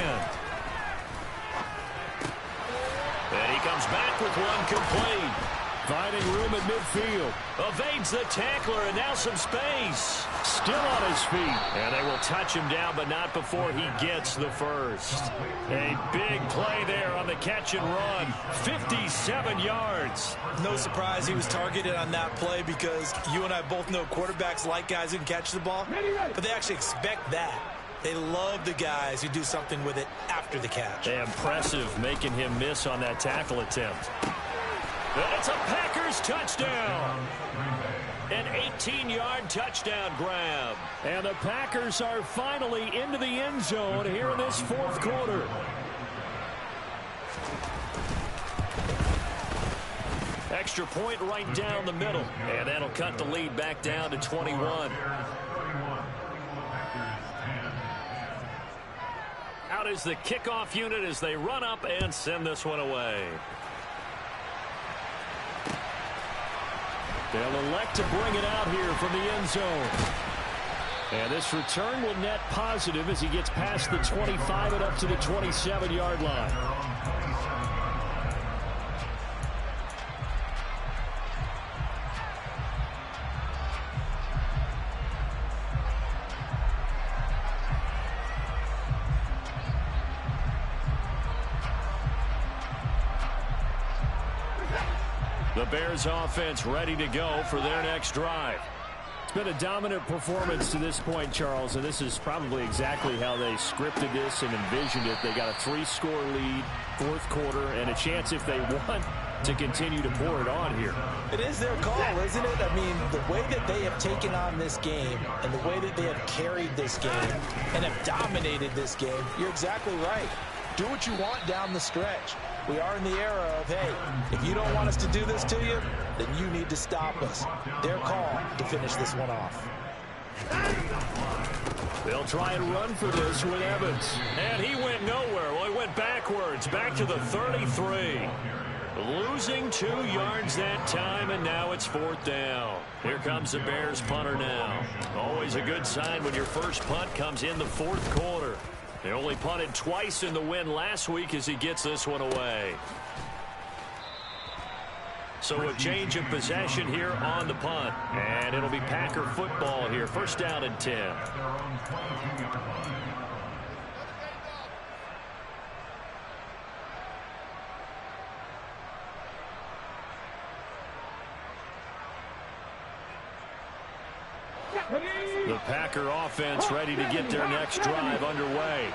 And he comes back with one complete. Finding room at midfield. Evades the tackler, and now some space. Still on his feet. And they will touch him down, but not before he gets the first. A big play there on the catch and run. 57 yards. No surprise he was targeted on that play because you and I both know quarterbacks like guys who can catch the ball, but they actually expect that. They love the guys who do something with it after the catch. Impressive, making him miss on that tackle attempt. And it's a Packers touchdown. An 18-yard touchdown grab. And the Packers are finally into the end zone here in this 4th quarter. Extra point right down the middle. And that'll cut the lead back down to 21. Out is the kickoff unit as they run up and send this one away. They'll elect to bring it out here from the end zone. And this return will net positive as he gets past the 25 and up to the 27-yard line. The Bears offense ready to go for their next drive. It's been a dominant performance to this point, Charles, and this is probably exactly how they scripted this and envisioned it. They got a 3-score lead, 4th quarter, and a chance if they want to continue to pour it on here. It is their call, isn't it? I mean, the way that they have taken on this game and the way that they have carried this game and have dominated this game, you're exactly right. Do what you want down the stretch. We are in the era of, hey, if you don't want us to do this to you, then you need to stop us. Their call to finish this one off. They'll try and run for this with Evans. And he went nowhere. Well, he went backwards, back to the 33. Losing 2 yards that time, and now it's 4th down. Here comes the Bears punter now. Always a good sign when your first punt comes in the 4th quarter. They only punted twice in the win last week as he gets this one away. So a change of possession here on the punt. And it'll be Packer football here. 1st down and 10. The Packer offense ready to get their next drive underway.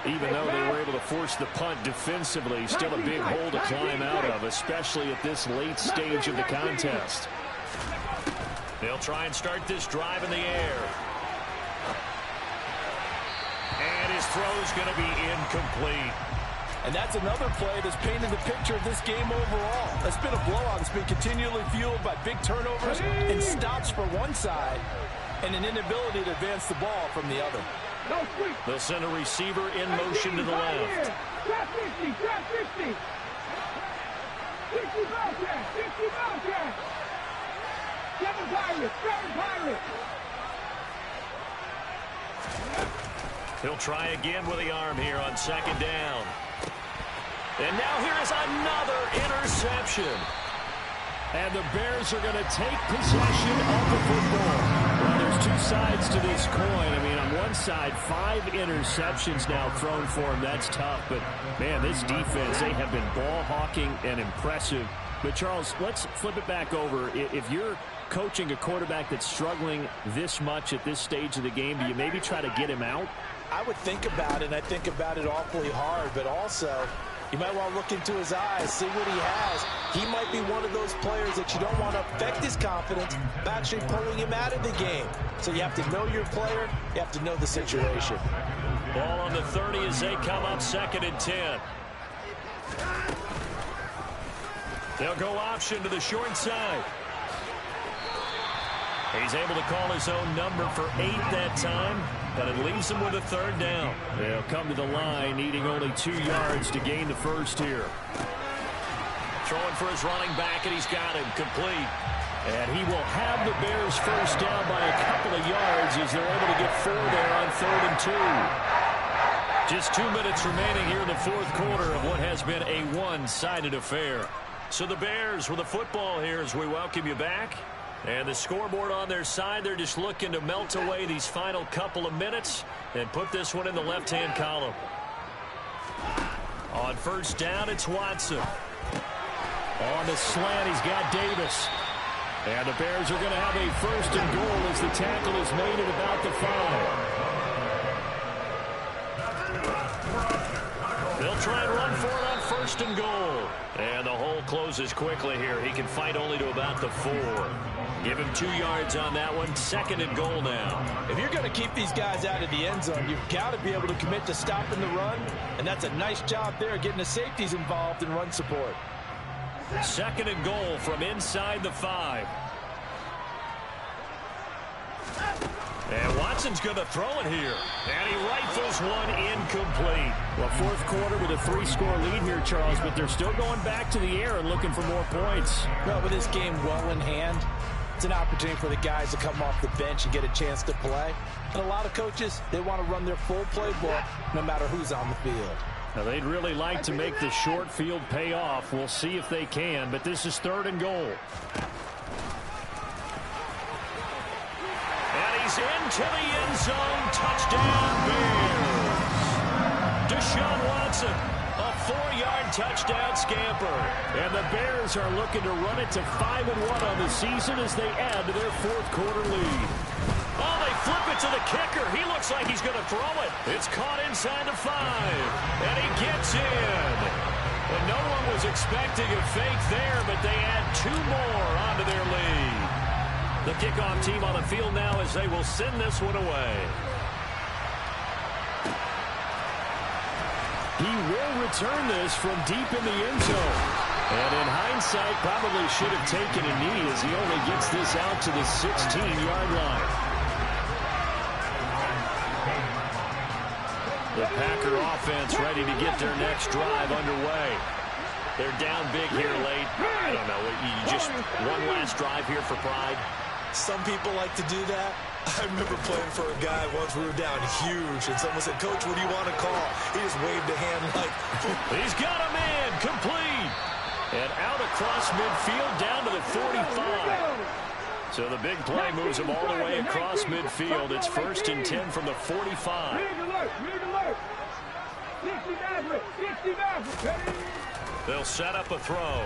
Even though they were able to force the punt defensively, still a big hole to climb out of, especially at this late stage of the contest. They'll try and start this drive in the air. And his throw's going to be incomplete. And that's another play that's painted the picture of this game overall. It's been a blowout. It's been continually fueled by big turnovers and stops for one side and an inability to advance the ball from the other. They'll send a receiver in motion to the left. Trap 50, trap 50. 50 Bobcat, 50 Bobcat. 7 Pirates, 7 Pirates. He'll try again with the arm here on 2nd down. And now here is another interception. And the Bears are going to take possession of the football. Well, there's two sides to this coin. I mean, on one side, 5 interceptions now thrown for him. That's tough. But, man, this defense, they have been ball hawking and impressive. But, Charles, let's flip it back over. If you're coaching a quarterback that's struggling this much at this stage of the game, do you maybe try to get him out? I would think about it, and I think about it awfully hard. But also, you might want to look into his eyes, see what he has. He might be one of those players that you don't want to affect his confidence by actually pulling him out of the game. So you have to know your player. You have to know the situation. Ball on the 30 as they come up 2nd and 10. They'll go option to the short side. He's able to call his own number for 8 that time, but it leaves him with a 3rd down. They'll come to the line, needing only 2 yards to gain the first here. Throwing for his running back, and he's got him complete. And he will have the Bears first down by a couple of yards as they're able to get 4 there on 3rd and 2. Just 2 minutes remaining here in the 4th quarter of what has been a one-sided affair. So the Bears with the football here as we welcome you back. And the scoreboard on their side, they're just looking to melt away these final couple of minutes and put this one in the left-hand column. On first down, it's Watson. On the slant, he's got Davis. And the Bears are going to have a 1st and goal as the tackle is made at about the 5. They'll try and run for it on 1st and goal. And the hole closes quickly here. He can fight only to about the 4. Give him 2 yards on that one. 2nd and goal now. If you're going to keep these guys out of the end zone, you've got to be able to commit to stopping the run. And that's a nice job there, getting the safeties involved in run support. 2nd and goal from inside the 5. And Watson's going to throw it here. And he rifles one incomplete. Well, 4th quarter with a 3-score lead here, Charles, but they're still going back to the air and looking for more points. Well, with this game well in hand, it's an opportunity for the guys to come off the bench and get a chance to play. And a lot of coaches, they want to run their full playbook no matter who's on the field. Now, they'd really like to make the short field pay off. We'll see if they can, but this is 3rd and goal. And he's into the end zone. Touchdown, Bears. Deshaun Watson, a 4-yard touchdown scamper. And the Bears are looking to run it to 5-1 on the season as they add to their 4th quarter lead. Oh, they flip it to the kicker. He looks like he's going to throw it. It's caught inside the 5. And he gets in. And no one was expecting a fake there, but they add 2 more onto their lead. The kickoff team on the field now as they will send this one away. He will return this from deep in the end zone. And in hindsight, probably should have taken a knee as he only gets this out to the 16-yard line. The Packer offense ready to get their next drive underway. They're down big here late. I don't know. You just one last drive here for pride. Some people like to do that. I remember playing for a guy once we were down huge, and someone said, "Coach, what do you want to call?" He just waved a hand like... He's got a man, complete. And out across midfield down to the 45. So the big play moves him all the way across midfield. It's 1st and 10 from the 45. They'll set up a throw.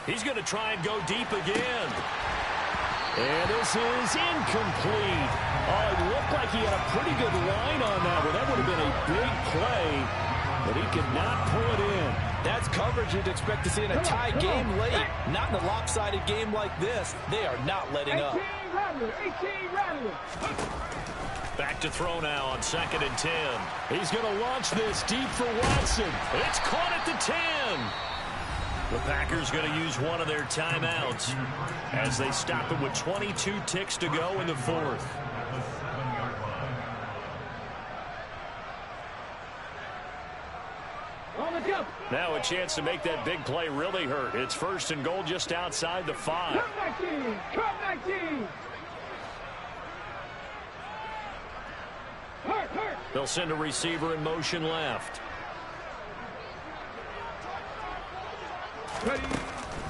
He's going to try and go deep again. And this is incomplete. Oh, it looked like he had a pretty good line on that one. That would have been a big play, but he could not pull it in. That's coverage you'd expect to see in a tie game late. Not in a lopsided game like this. They are not letting up. Back to throw now on 2nd and 10. He's going to launch this deep for Watson. It's caught at the 10. The Packers going to use one of their timeouts as they stop it with 22 ticks to go in the 4th. Now a chance to make that big play really hurt. It's 1st and goal just outside the 5. Come back, team! Come back, team! Hurt! They'll send a receiver in motion left. Ready?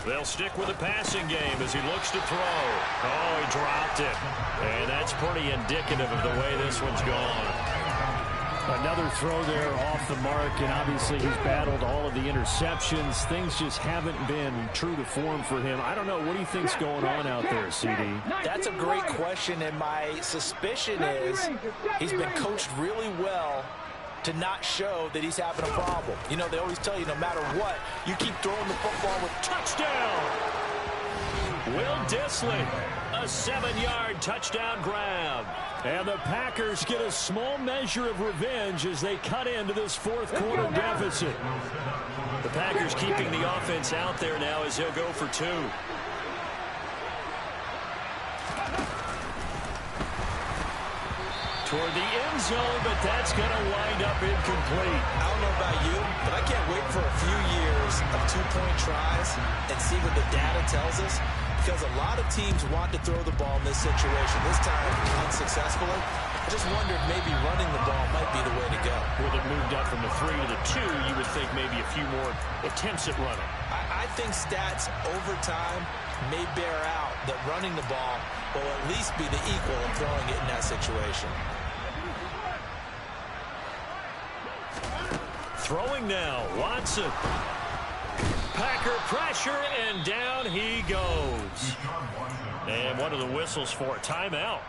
They'll stick with the passing game as he looks to throw. Oh, he dropped it. And that's pretty indicative of the way this one's gone. Another throw there off the mark, and obviously he's battled all of the interceptions. Things just haven't been true to form for him. I don't know. What do you think's going on out there, CD? That's a great question, and my suspicion is he's been coached really well to not show that he's having a problem. You know, they always tell you no matter what, you keep throwing the football with touchdown. Will Dissly, a 7-yard touchdown grab. And the Packers get a small measure of revenge as they cut into this fourth quarter deficit. The Packers keeping the offense out there now as he'll go for 2. Toward the end zone, but that's going to wind up incomplete. I don't know about you, but I can't wait for a few years of 2-point tries and see what the data tells us. Because a lot of teams want to throw the ball in this situation. This time, unsuccessfully. I just wonder if maybe running the ball might be the way to go. With it moved up from the 3 to the 2, you would think maybe a few more attempts at running. I think stats over time may bear out that running the ball will at least be the equal of throwing it in that situation. Throwing now, Watson. Packer pressure, and down he goes. And one of the whistles for a timeout.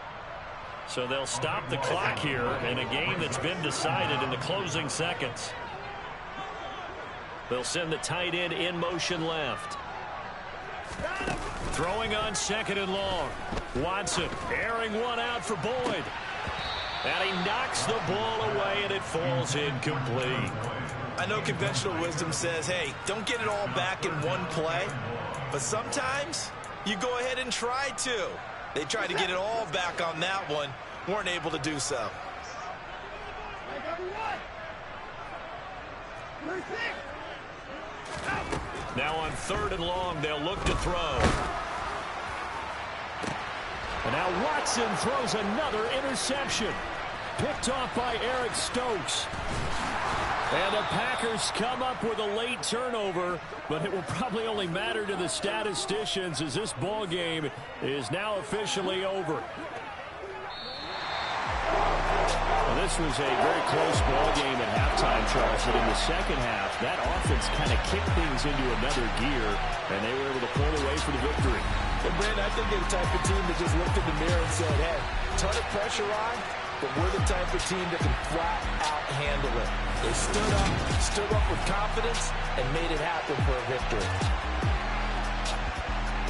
So they'll stop the clock here in a game that's been decided in the closing seconds. They'll send the tight end in motion left. Throwing on 2nd and long. Watson airing one out for Boyd. And he knocks the ball away, and it falls incomplete. I know conventional wisdom says, hey, don't get it all back in one play. But sometimes you go ahead and try to. They tried to get it all back on that one. Weren't able to do so. Now on 3rd and long, they'll look to throw. And now Watson throws another interception. Picked off by Eric Stokes. And the Packers come up with a late turnover, but it will probably only matter to the statisticians as this ball game is now officially over. Well, this was a very close ball game at halftime, Charles, but in the second half, that offense kind of kicked things into another gear, and they were able to pull away for the victory. And Brandon, I think they're the type of team that just looked in the mirror and said, hey, ton of pressure on, but we're the type of team that can flat out handle it. They stood up with confidence, and made it happen for a victory.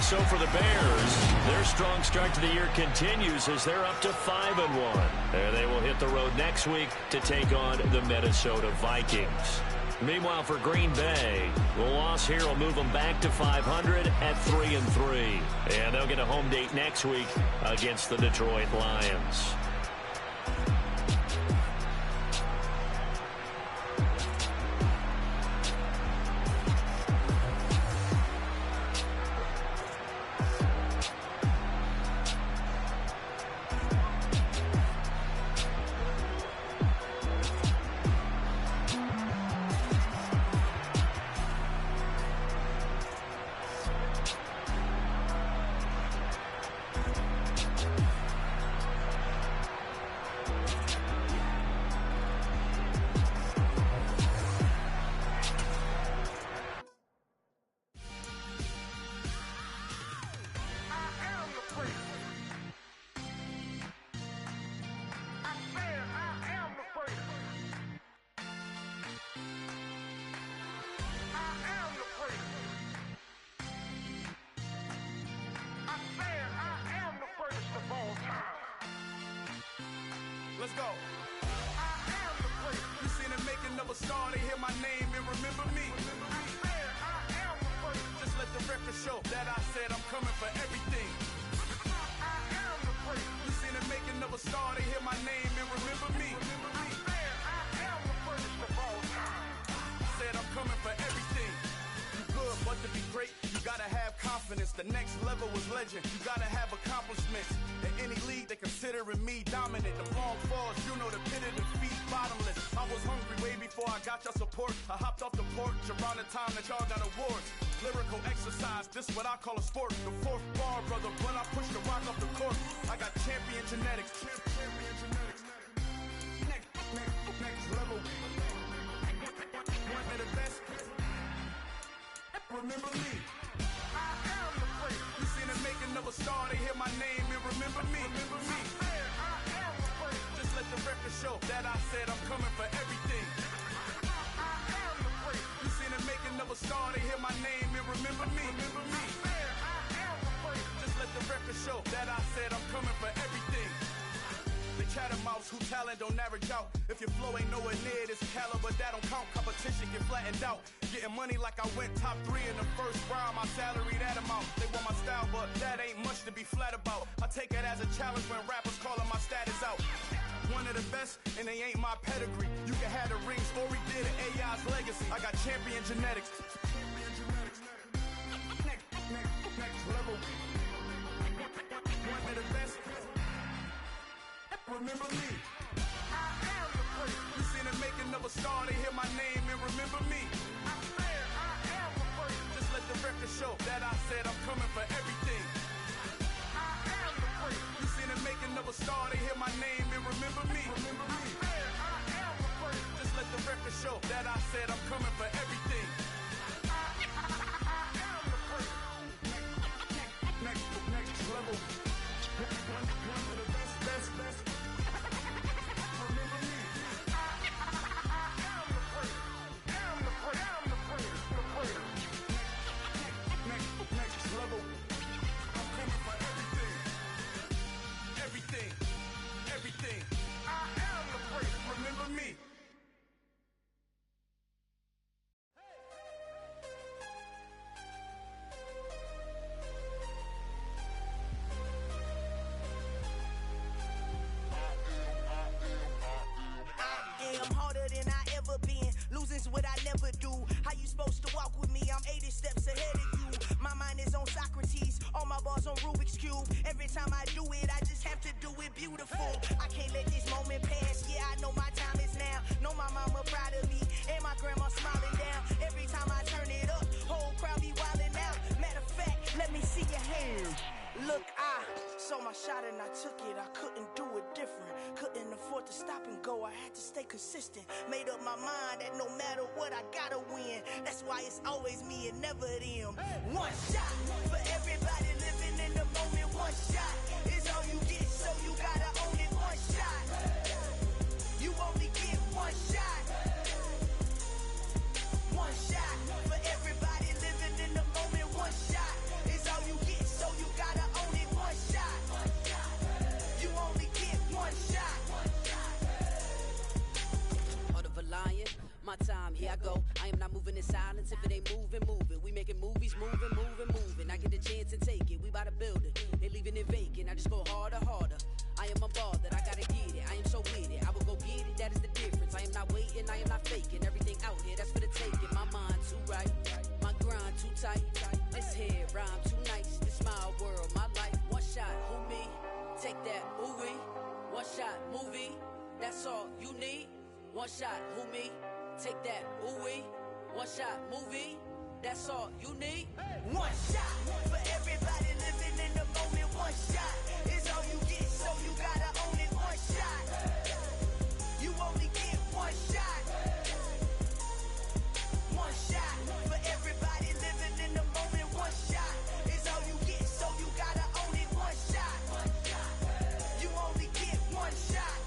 So for the Bears, their strong start to the year continues as they're up to 5-1. And they will hit the road next week to take on the Minnesota Vikings. Meanwhile, for Green Bay, the loss here will move them back to 500 at 3-3. And they'll get a home date next week against the Detroit Lions. Let's go. I am the place. You seen the making of a star, they hear my name and remember me. I am the place. Just let the record show that I said I'm coming for everything. I am the place. You seen the making of a star, they hear my name and remember me. I am the first of all time. Said I'm coming for everything. You good, but to be great, you gotta have confidence. The next level was legend. You gotta have accomplishments. In any league, they can considering me dominant. The long falls, you know the pit of defeat, bottomless. I was hungry way before I got your support. I hopped off the porch around the time that y'all got awards. Lyrical exercise, this what I call a sport. The fourth bar, brother, when I push the rock off the court. I got champion genetics. Champion genetics. Next level. One of the best. Remember me. I am the place. You seen the making of a star, they hear my name and remember me. Remember me. I am the place. Just let the record show that I said I'm coming for everything. I am the place. You seen the making of a star, they hear my name and remember me. Remember me. I am the place. Just let the record show that I said I'm coming for everything. The chattermouths who talent don't average out. If your flow ain't nowhere near this caliber, that don't count. Competition get flattened out. Getting money like I went top 3 in the first round. My salary that amount. They want my style, but that ain't much to be flat about. I take it as a challenge when rappers calling my status out. One of the best, and they ain't my pedigree. You can have the rings, or we did it, AI's legacy. I got champion genetics. Next level. One of the best. Remember me. I am the place. You seen the making of a star, they hear my name and remember me. I am the place. Just let the record show that I said I'm coming for everything. I am the place. You seen the making of a star, they hear my name and remember me. Remember me. I am the place. Just let the record show that I said I'm coming for everything. I am the place. Next level. One of the best. Level. I'm coming for everything. I am the place. Remember me. I am harder than I ever been. Losing's what I never do. How you supposed to walk with me? I'm 80 steps ahead of you. My mind is on Socrates, all my bars on Rubik's Cube. Every time I do it, I just have to do it beautiful. I can't let this moment pass, yeah, I know my time is now. Know my mama proud of me, and my grandma smiling down. Every time I turn it up, whole crowd be wildin' out. Matter of fact, let me see your hands. Look, I saw my shot and I took it. I couldn't do it different. Couldn't afford to stop and go. I had to stay consistent. Made up my mind that no matter what, I gotta win. That's why it's always me and never them. One shot for everybody living in the moment. One shot is all you get, so you gotta own it. One shot. You only get one shot. One shot for everybody living in the moment. One shot is all you get, so you gotta own it. One shot. You only get one shot. Heart of a lion, my time, here I go. I am not moving in silence. If it ain't moving, move it. We making movies, moving. I get a chance and take it. We bout to build it. They leaving it vacant. I just go harder. I am a ball that I gotta get it. I am so with it. I will go get it. That is the difference. I am not waiting. I am not faking. Everything out here, that's for the taking. My mind too right. My grind too tight. This head rhyme too nice. This my world, my life. One shot, who me? Take that, ooh wee. One shot, movie. That's all you need. One shot, who me? Take that, ooh wee. One shot, movie. That's all you need. One shot for everybody living in the moment. One shot is all you get, so you gotta own it. One shot. You only get one shot. One shot for everybody living in the moment. One shot is all you get, so you gotta own it. One shot. You only get one shot.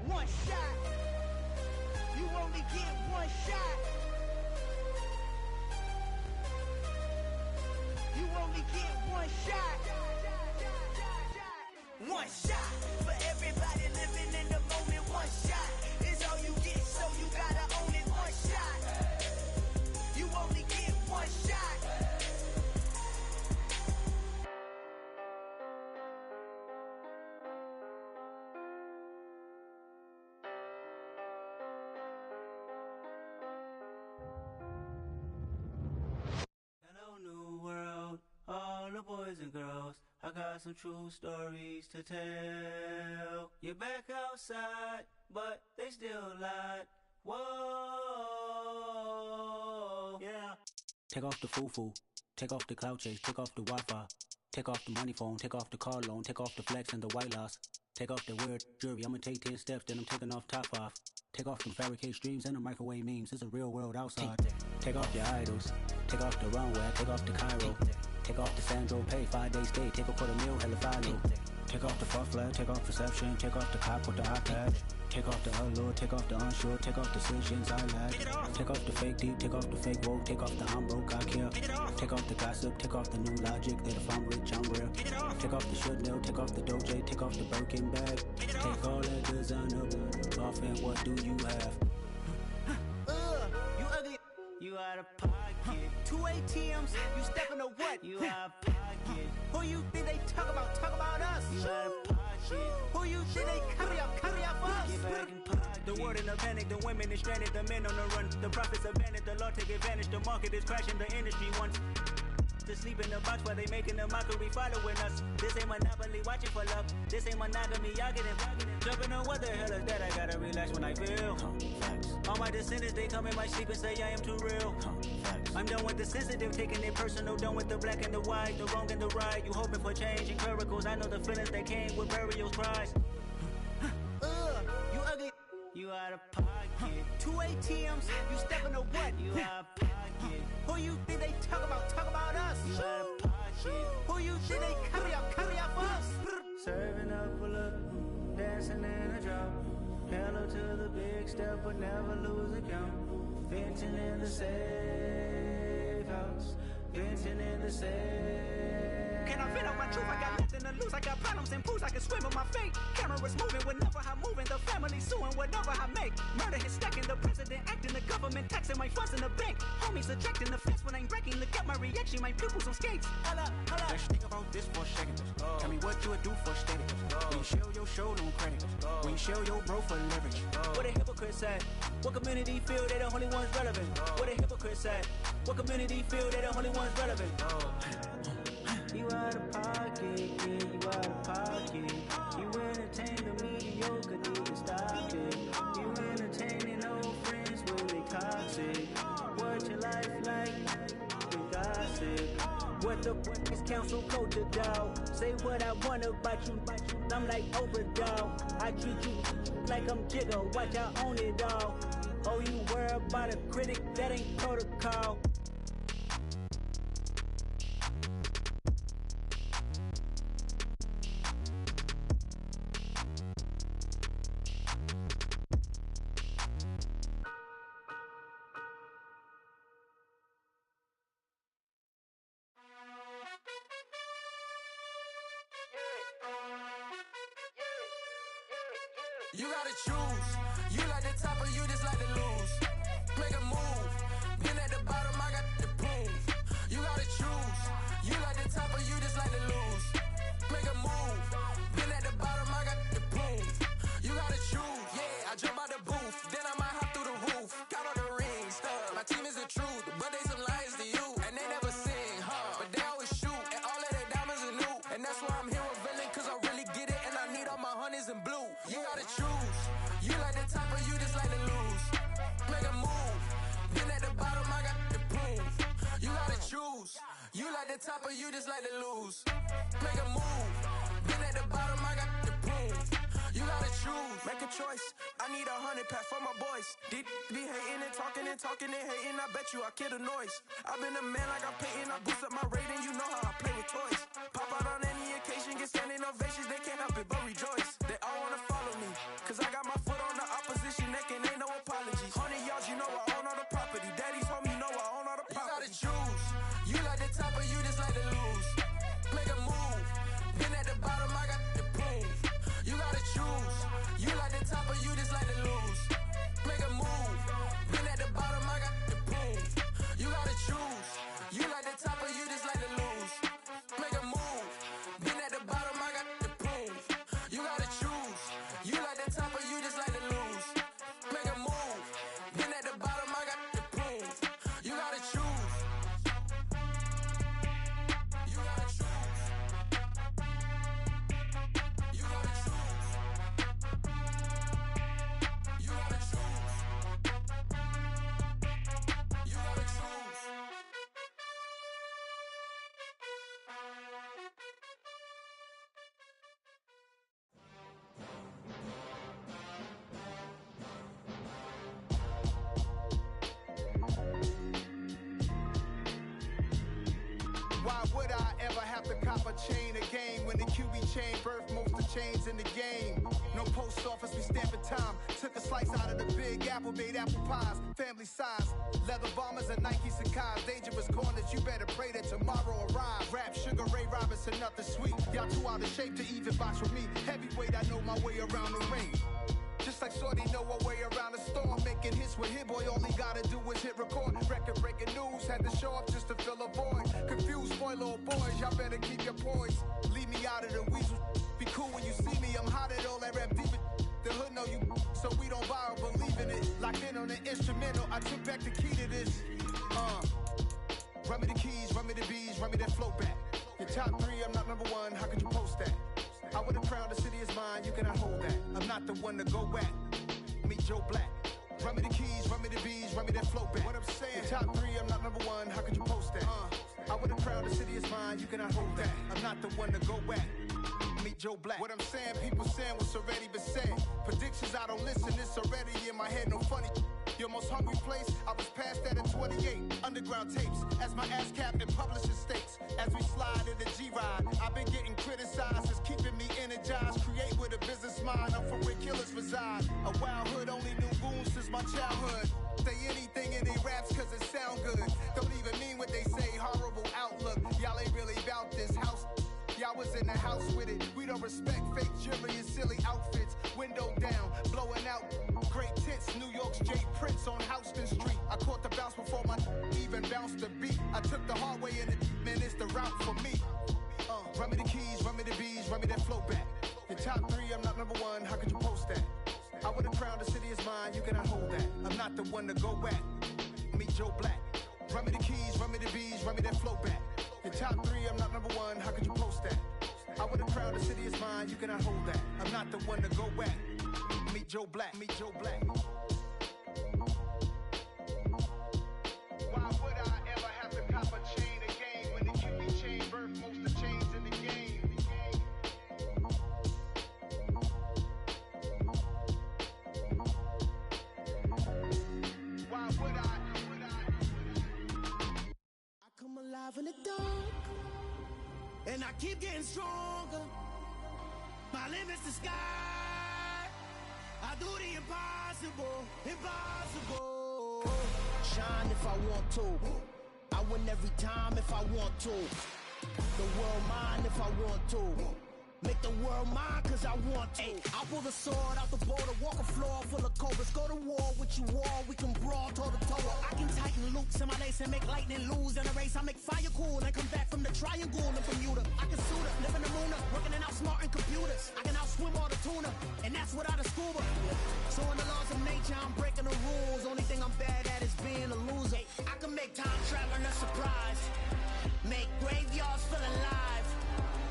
One shot. You only get one shot. You only get one shot. One shot for everybody living in the moment. One shot is all you get, so you gotta own it. One shot. You only get one shot. some true stories to tell. You're back outside, but they still lied. Whoa, yeah. Take off the foo-foo, take off the cloud chase, take off the Wi-Fi, take off the money phone, take off the car loan, take off the flex and the white loss. Take off the weird jewelry, I'ma take 10 steps, then I'm taking off top 5. Take off them fabricated streams and the microwave memes, it's a real world outside. Take off your idols, take off the runway, take off the Cairo. Take off the Sandro Pay, 5-day stay, take a $250,000, hella final. Take off the fuck flag, take off reception, take off the cop with the iPad. Take off the allure, take off the unsure, take off decisions I lack. Take off the fake deep, take off the fake woke, take off the I'm broke, I care. Take off the gossip, take off the new logic that if I'm rich, I'm real. Take off the should know, take off the Doja, take off the Birkin bag. Take all that designer off and what do you have? You ugly. You out of pocket. 2 ATMs, you stepping to what? You out of pocket. Who you think they talk about? Talk about us. You out of pocket. Who you think they carry up for us? Get back in pocket. The world in a panic, the women is stranded, the men on the run. The profits abandoned, the law take advantage. The market is crashing, the industry wants to sleep in the box while they making a mockery following us. This ain't Monopoly, watching for love. This ain't monogamy, y'all getting jumping on what the hell is that? I gotta relax when I feel. All my descendants, they come in my sleep and say I am too real. I'm done with the sensitive, taking it personal. Done with the black and the white, the wrong and the right. You hoping for change and miracles. I know the feelings that came with burials, cries. You ugly. You out of pocket. 2 ATMs, you stepping to what? You out of pocket. Who you think they talk about? Talk about us. You out of pocket. Who you think they carry up for us? Serving up a look, dancing in a drop. Hello to the big step, but never lose a count. Venting in the safe house. Venting in the safe. Can I vent on my truth? I got nothing to lose. I got problems and pools. I can swim with my fate. Cameras moving whenever I'm moving. The family suing whatever I make. Murder is stacking. The president acting. The government taxing my funds in the bank. Homies ejecting the fence when I'm breaking. Look at my reaction. My pupils on skates. Holla, holla. Let's think about this for a second. Tell me what you would do for steady. When you show your show, no credit. When you show your bro for leverage. What a hypocrite said. What community feel they the only ones relevant? What a hypocrite said. What community feel they the only ones relevant? You out of pocket, yeah, you out of pocket. You entertain the mediocre, need to stop it. You entertaining old friends when they toxic. What your life like? You gossip. What the is council culture, dog? Say what I want about you. I'm like Oprah, dog. I treat you like I'm Jigga. Watch I own it, dog. Oh, you worry about a critic? That ain't protocol. You gotta choose. You like the top or you just like to lose. Make a move. Been at the bottom, I got the proof. You gotta choose. You like the top or you just like to lose. Make a move. Been at the bottom, I got the proof. You gotta choose. Yeah, I jump out the booth. Then I might hop through the roof. Count all the rings. My team is the truth, but they some liars to you. And they never sing, but they always shoot. And all of their diamonds are new. And that's why I'm here with villain, cause I really get it. And I need all my honeys in blue. You gotta choose. You like the top or you just like to lose. Make a move. Been at the bottom, I got the proof. You gotta choose. You like the top or you just like to lose. Make a move. Been at the bottom, I got the proof. You gotta choose. Make a choice. I need 100 pack for my boys. Be hating and talking and hating. I bet you I kill the noise. I've been a man like I'm Peyton. I boost up my rating. You know how I play with toys. Pop out on any occasion, get standing ovations. They can't help it but rejoice. They all wanna follow me, cause I got my foot on the opposition neck and ain't no apologies. 100 yards, you know I own all the property. Daddy's home, you know I own all the property. You gotta choose. You like the top or you just like to lose. Make a move. Been at the bottom, I got the proof. You gotta choose. You like the top or you just like to lose. Make a move. Been at the bottom, I got the proof. You gotta choose. You like the top or you just like to lose. Make a move. Been at the bottom, I got the proof. You gotta choose. You like the top or you just like to lose. Make a move. Been at the bottom, I got the proof. You gotta choose. chain, birth most of chains in the game. No post office, we stamping time. Took a slice out of the big apple, made apple pies. Family size, leather bombers and Nike Sacai's. Dangerous corners, you better pray that tomorrow arrives. Rap, Sugar Ray Robinson, nothing sweet. Y'all too out of shape to even box with me. Heavyweight, I know my way around the ring. Just like Shorty know her way around the storm. Making hits with Hit Boy, all he gotta do is hit record. Record breaking news, had to show up just to fill a void. Confused boy, little boys, y'all better keep your poise. Leave me out of the weasel. Be cool when you see me, I'm hot at all that rap deep. The hood know you, so we don't borrow, believe in it. Locked in on the instrumental, I took back the key to this. Run me the keys, run me the bees, run me that flow back. Your top 3, I'm not number 1, how could you post that? I would have crowned the city is mine, you cannot hold that. I'm not the one to go at. Meet Joe Black. Run me the keys, run me the bees, run me that flow back. What I'm saying, your top 3, I'm not number 1, how could you post that? I would have crowned the city is mine, you cannot hold that. I'm not the one to go at. Meet Joe Black. What I'm saying, people saying what's already been said. Predictions, I don't listen, it's already in my head, no funny. Your most hungry place, I was past that at 28. Underground tapes, as my ass cap in publishing states. As we slide in the G-Ride, I've been getting criticized, it's keeping me energized. Create with a business mind, I'm from where killers reside. A wild hood, only knew goons since my childhood. Say anything in they raps cause it sound good. Don't even mean what they say, horrible outlook. Y'all ain't really about this house. Y'all was in the house with it. We don't respect fake jewelry and silly outfits. Window down, blowing out great tits. New York's J. Prince on Houston Street. I caught the bounce before my even bounced the beat. I took the hard way and it, man, it's the route for me. Run me the keys, run me the bees, run me that flow back. Your top 3, I'm not number 1, how could you post that? I would have crowned the city is mine, you cannot hold that. I'm not the one to go at. Meet Joe Black. Run me the keys, run me the bees, run me that flow back. Your top 3, I'm not number 1, how could you post that? I would have crowned the city is mine, you cannot hold that. I'm not the one to go at. Meet Joe Black, meet Joe Black. Why would I ever have to cop a chain again when the QB chain birth most of chains in the game? Why would I? I come alive in the dark, and I keep getting stronger. My limit's the sky. I do the impossible, impossible. Shine if I want to. I win every time if I want to. The world mine if I want to. Make the world mine cause I want to. I pull the sword out the border, walk a floor full of cobras. Go to war with you all, we can brawl toe to toe. I can tighten loops in my lace and make lightning lose in a race. I make fire cool and come back from the triangle in Bermuda. I can suit up, live in the moon, working and outsmarting computers. I can outswim all the tuna, and that's without a scuba. So in the laws of nature, I'm breaking the rules. Only thing I'm bad at is being a loser. I can make time traveling a surprise, make graveyards feel alive.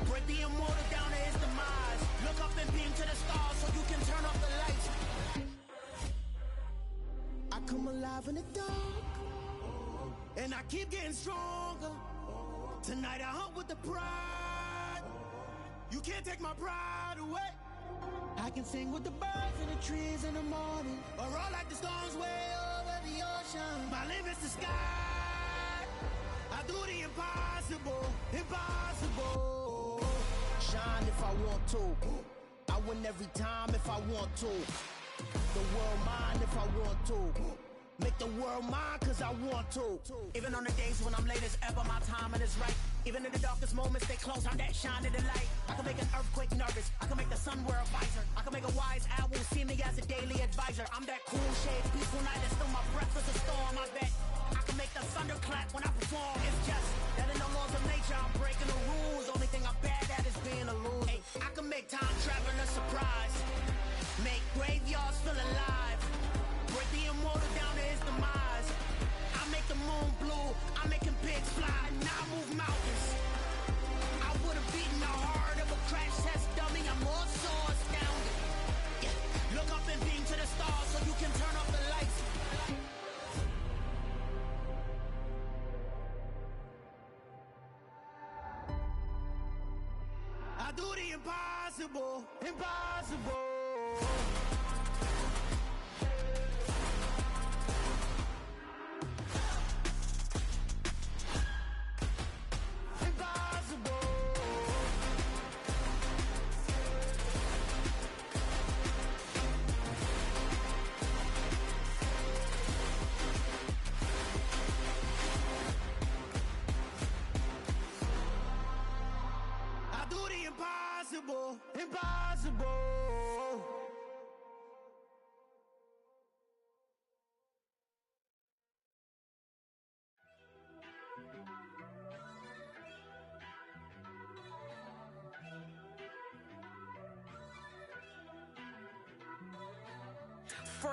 Break the immortal down to his demise. Look up and beam to the stars so you can turn off the lights. I come alive in the dark, and I keep getting stronger. Tonight I hunt with the pride. You can't take my pride away. I can sing with the birds and the trees in the morning, or roll like the storms way over the ocean. My limit's the sky. I do the impossible, impossible. Shine if I want to. I win every time if I want to. The world mine if I want to. Make the world mine cause I want to. Even on the days when I'm late as ever, my timing is right. Even in the darkest moments, stay close, I'm that shine in the light. I can make an earthquake nervous, I can make the sun wear a visor. I can make a wise owl see me as a daily advisor. I'm that cool shade, peaceful night, and still my breath is a storm, I bet. I can make the thunder clap when I perform. It's just that in the laws of nature, I'm breaking the rules. Only thing I'm bad at is being a loser. I can make time traveling a surprise, make graveyards feel alive. Break the immortal down to his demise. I make the moon blue, I'm making pigs fly. Now I move mountains. I would have beaten the heart of a crash test dummy. I'm more so astounded. Yeah. Look up and beam to the stars so you can turn off the lights. I do the impossible, impossible.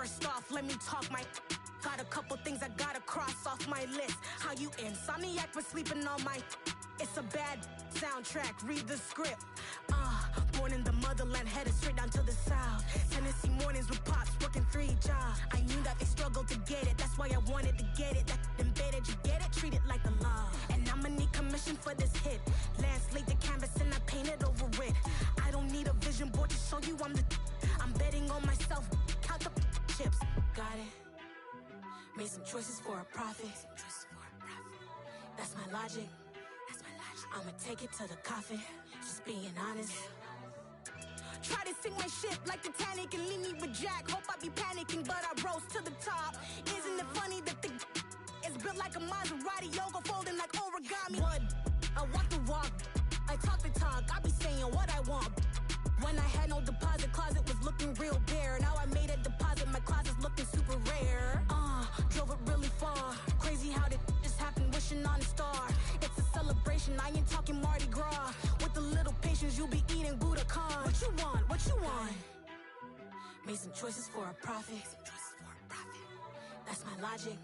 First off, let me talk my. Got a couple things I gotta cross off my list. How you insomniac for sleeping on my. It's a bad soundtrack, read the script. Born in the motherland, headed straight down to the south. Tennessee mornings with pops, working 3 jobs. I knew that they struggled to get it, that's why I wanted to get it. That embedded, you get it, treat it like the law. And I'ma need commission for this hit. Lance laid the canvas and I painted over it. I don't need a vision board to show you I'm betting on myself, count the chips. Got it. Made some choices for a profit. That's my logic. I'ma take it to the coffin, just being honest. Try to sink my ship like Titanic and leave me with Jack. Hope I be panicking, but I rose to the top. Isn't it funny that the is built like a Maserati, yoga folding like origami? What? I walk the walk, I talk the talk, I be saying what I want. When I had no deposit, closet was looking real bare. Now I made a deposit, my closet's looking super rare. Drove it really far. Crazy how did just happen, wishing on a star. It's a celebration, I ain't talking Mardi Gras. With a little patience, you'll be eating Budokan. What you want? What you want? Made some choices for a profit. That's my logic.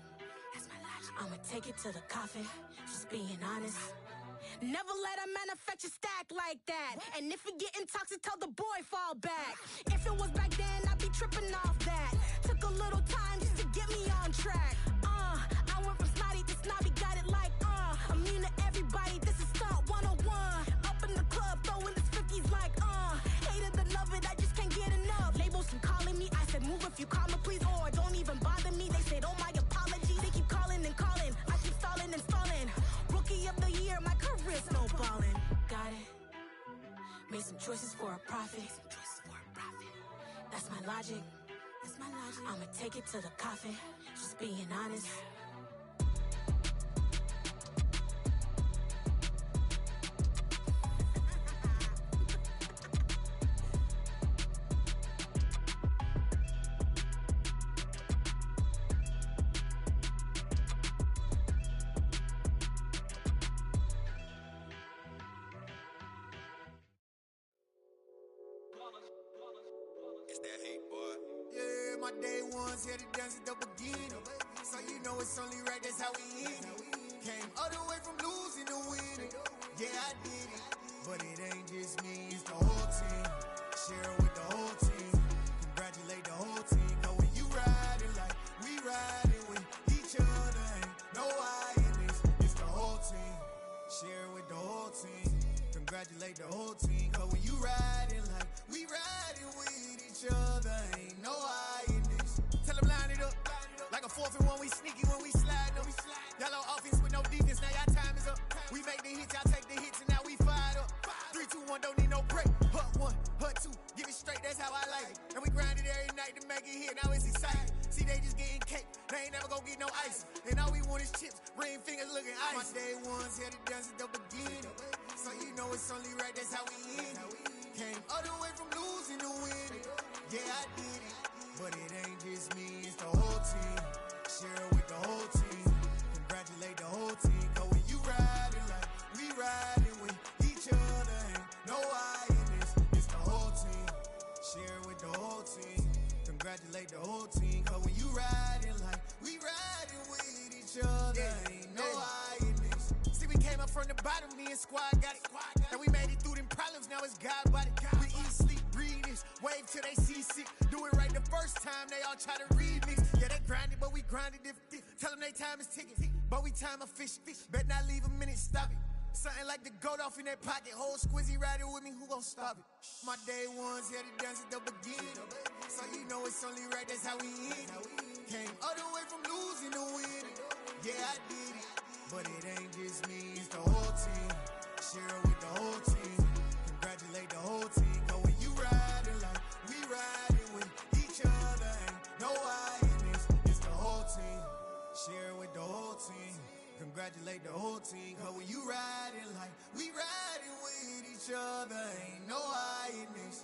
I'ma take it to the coffin, just being honest. Never let a manufacture stack like that. And if it getting toxic, tell the boy fall back. If it was back then, I'd be tripping off that. Took a little time just to get me on track. I went from snotty to snobby, got it like immune to everybody, this is stunt 101. Up in the club, throwing the 50s like hate it or love it, I just can't get enough. Labels keep calling me, I said move if you call me please, or don't even bother me. They said oh my apologies, they keep calling and calling. I keep stalling and stalling. Rookie of the year, my career snowballing. Got it. Made some choices for a profit. That's my logic. I'ma take it to the coffin, just being honest. It's that hate, boy. Yeah, my day ones here to dance at the beginning. So you know it's only right, that's how we end it. Came all the way from losing to winning. Yeah, I did it. But it ain't just me, it's the whole team. Share it with the whole team. Congratulate the whole team. Cause when you riding like we riding with each other, ain't no I in this. It's the whole team. Share it with the whole team. Congratulate the whole team. Cause when you riding like we riding with each other, ain't no I in this. Tell them line it up. Like a 4th and 1, we sneaky when we slide them. Yellow offense with no defense, now y'all time is up. We make the hits, y'all take the hits, and now we fired up. 3, 2, 1, don't need no break. Hut 1, hut 2, give it straight, that's how I like it. And we grind it every night to make it hit, now it's exciting. See, they just getting cake, they ain't never gonna get no ice. And all we want is chips, ring fingers looking ice. My day ones here to dance at the beginning. So you know it's only right, that's how we end it. Came all the way from losing to winning. Yeah, I did it. But it ain't just me, it's the whole team. Share it with the whole team. Congratulate the whole team. Cause when you riding like we riding with each other, ain't no I in this. It's the whole team. Share it with the whole team. Congratulate the whole team. Cause when you riding like we riding with each other, ain't no I in this. See, we came up from the bottom, me and squad got it. And we made it through them problems, now it's God body. We eat, sleep, breathe this, wave till they seasick. Do it right the first time, they all try to remix. Yeah, they grinded, but we grinded different. Tell them they time is ticking, but we time a fish. Bet not leave a minute, stop it. Something like the goat off in their pocket. Whole squizzy riding with me, who gon' stop it? My day ones here to dance at the beginning. So you know it's only right, that's how we end it. Came all the way from losing to winning. Yeah, I did it. But it ain't just me, it's the whole team. Share it with the whole team. Congratulate the whole team. Cause when you riding like we riding with each other, ain't no I in this. It's the whole team. Share it with the whole team. Congratulate the whole team. Cause when you riding like we riding with each other, ain't no I in this.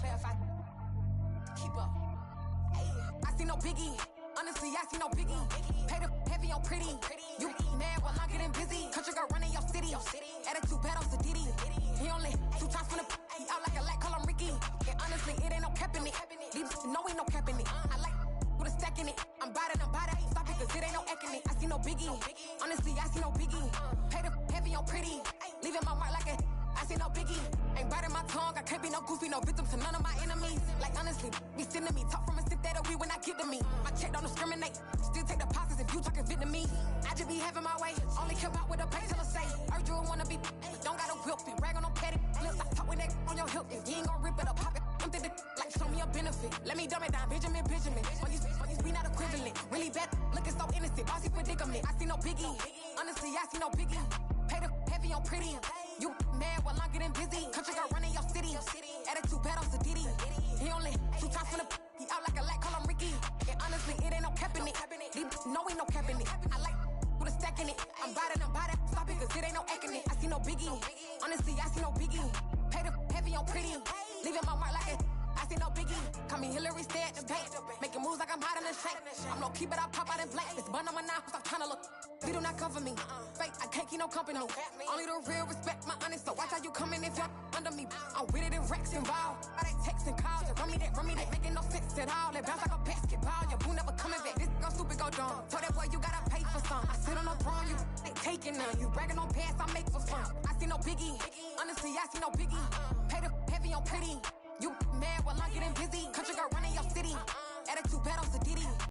fair if I keep up. I see no biggie. Honestly, I see no biggie. Pay the heavy on pretty. You mad while I'm getting busy. Country girl running your city. Attitude bad on Sadidi. He only 2 times from the he out like a light, call him Ricky. And honestly, it ain't no cap in it. These know ain't no cap in it. I like with a stack in it. I'm by that. Stop it, cause it ain't no eck in it. I see no biggie. Honestly, I see no biggie. Pay the heavy on pretty. Leaving my mark like a I see no biggie. Ain't biting my tongue. I can't be no goofy, no victim to none of my enemies. Like honestly, be sending me talk from a sit that we when I get to me. My check don't discriminate. Still take deposits if you talking Vietnamese. I just be having my way. Only care about what the pay tell her say. Urge you wanna be, don't gotta whip it. Rag on no petty. Lips, I talk with that on your hip. If you ain't gon' rip it up, pop it. I'm thinking like show me a benefit. Let me dumb it down, Benjamin. When you be not equivalent. Really bad, looking so innocent. Bossy predicament. I see no biggie. Honestly, I see no biggie. Pay the heavy on pretty. You mad while I'm getting busy. Country girl running your city. Attitude bad on Sadidi. He only 2 times from the he out like a light, call him Ricky. And honestly, it ain't no cap in it. These know ain't no cap in it. I like with a stack in it. I'm by that. Stop it, cause it ain't no eck in it. I see no biggie. Honestly, I see no biggie. Pay the heavy on pretty. Leaving my mark like a I see no biggie. Call me Hillary, stay at the bank. Making moves like I'm hiding in shank. I'm low key, but I pop out in blank. It's bun on my knife, stop trying to look. They do not cover me. Fake, I can't keep no company. Only the real respect my honest. So watch how you coming if you're under me. I'm with it in Rex involved. All they text and calls. Just run me that. Making no sense at all. They bounce like a basketball. Your boo never coming back. This go stupid, go dumb. Told that boy you gotta pay for some. I sit on no throne, you ain't taking none. You bragging on pants, I make for fun. I see no biggie. Honestly, I see no biggie. Pay the heavy on pretty. You mad while I'm getting busy. Country girl running your city. Attitude bad on Sadidi.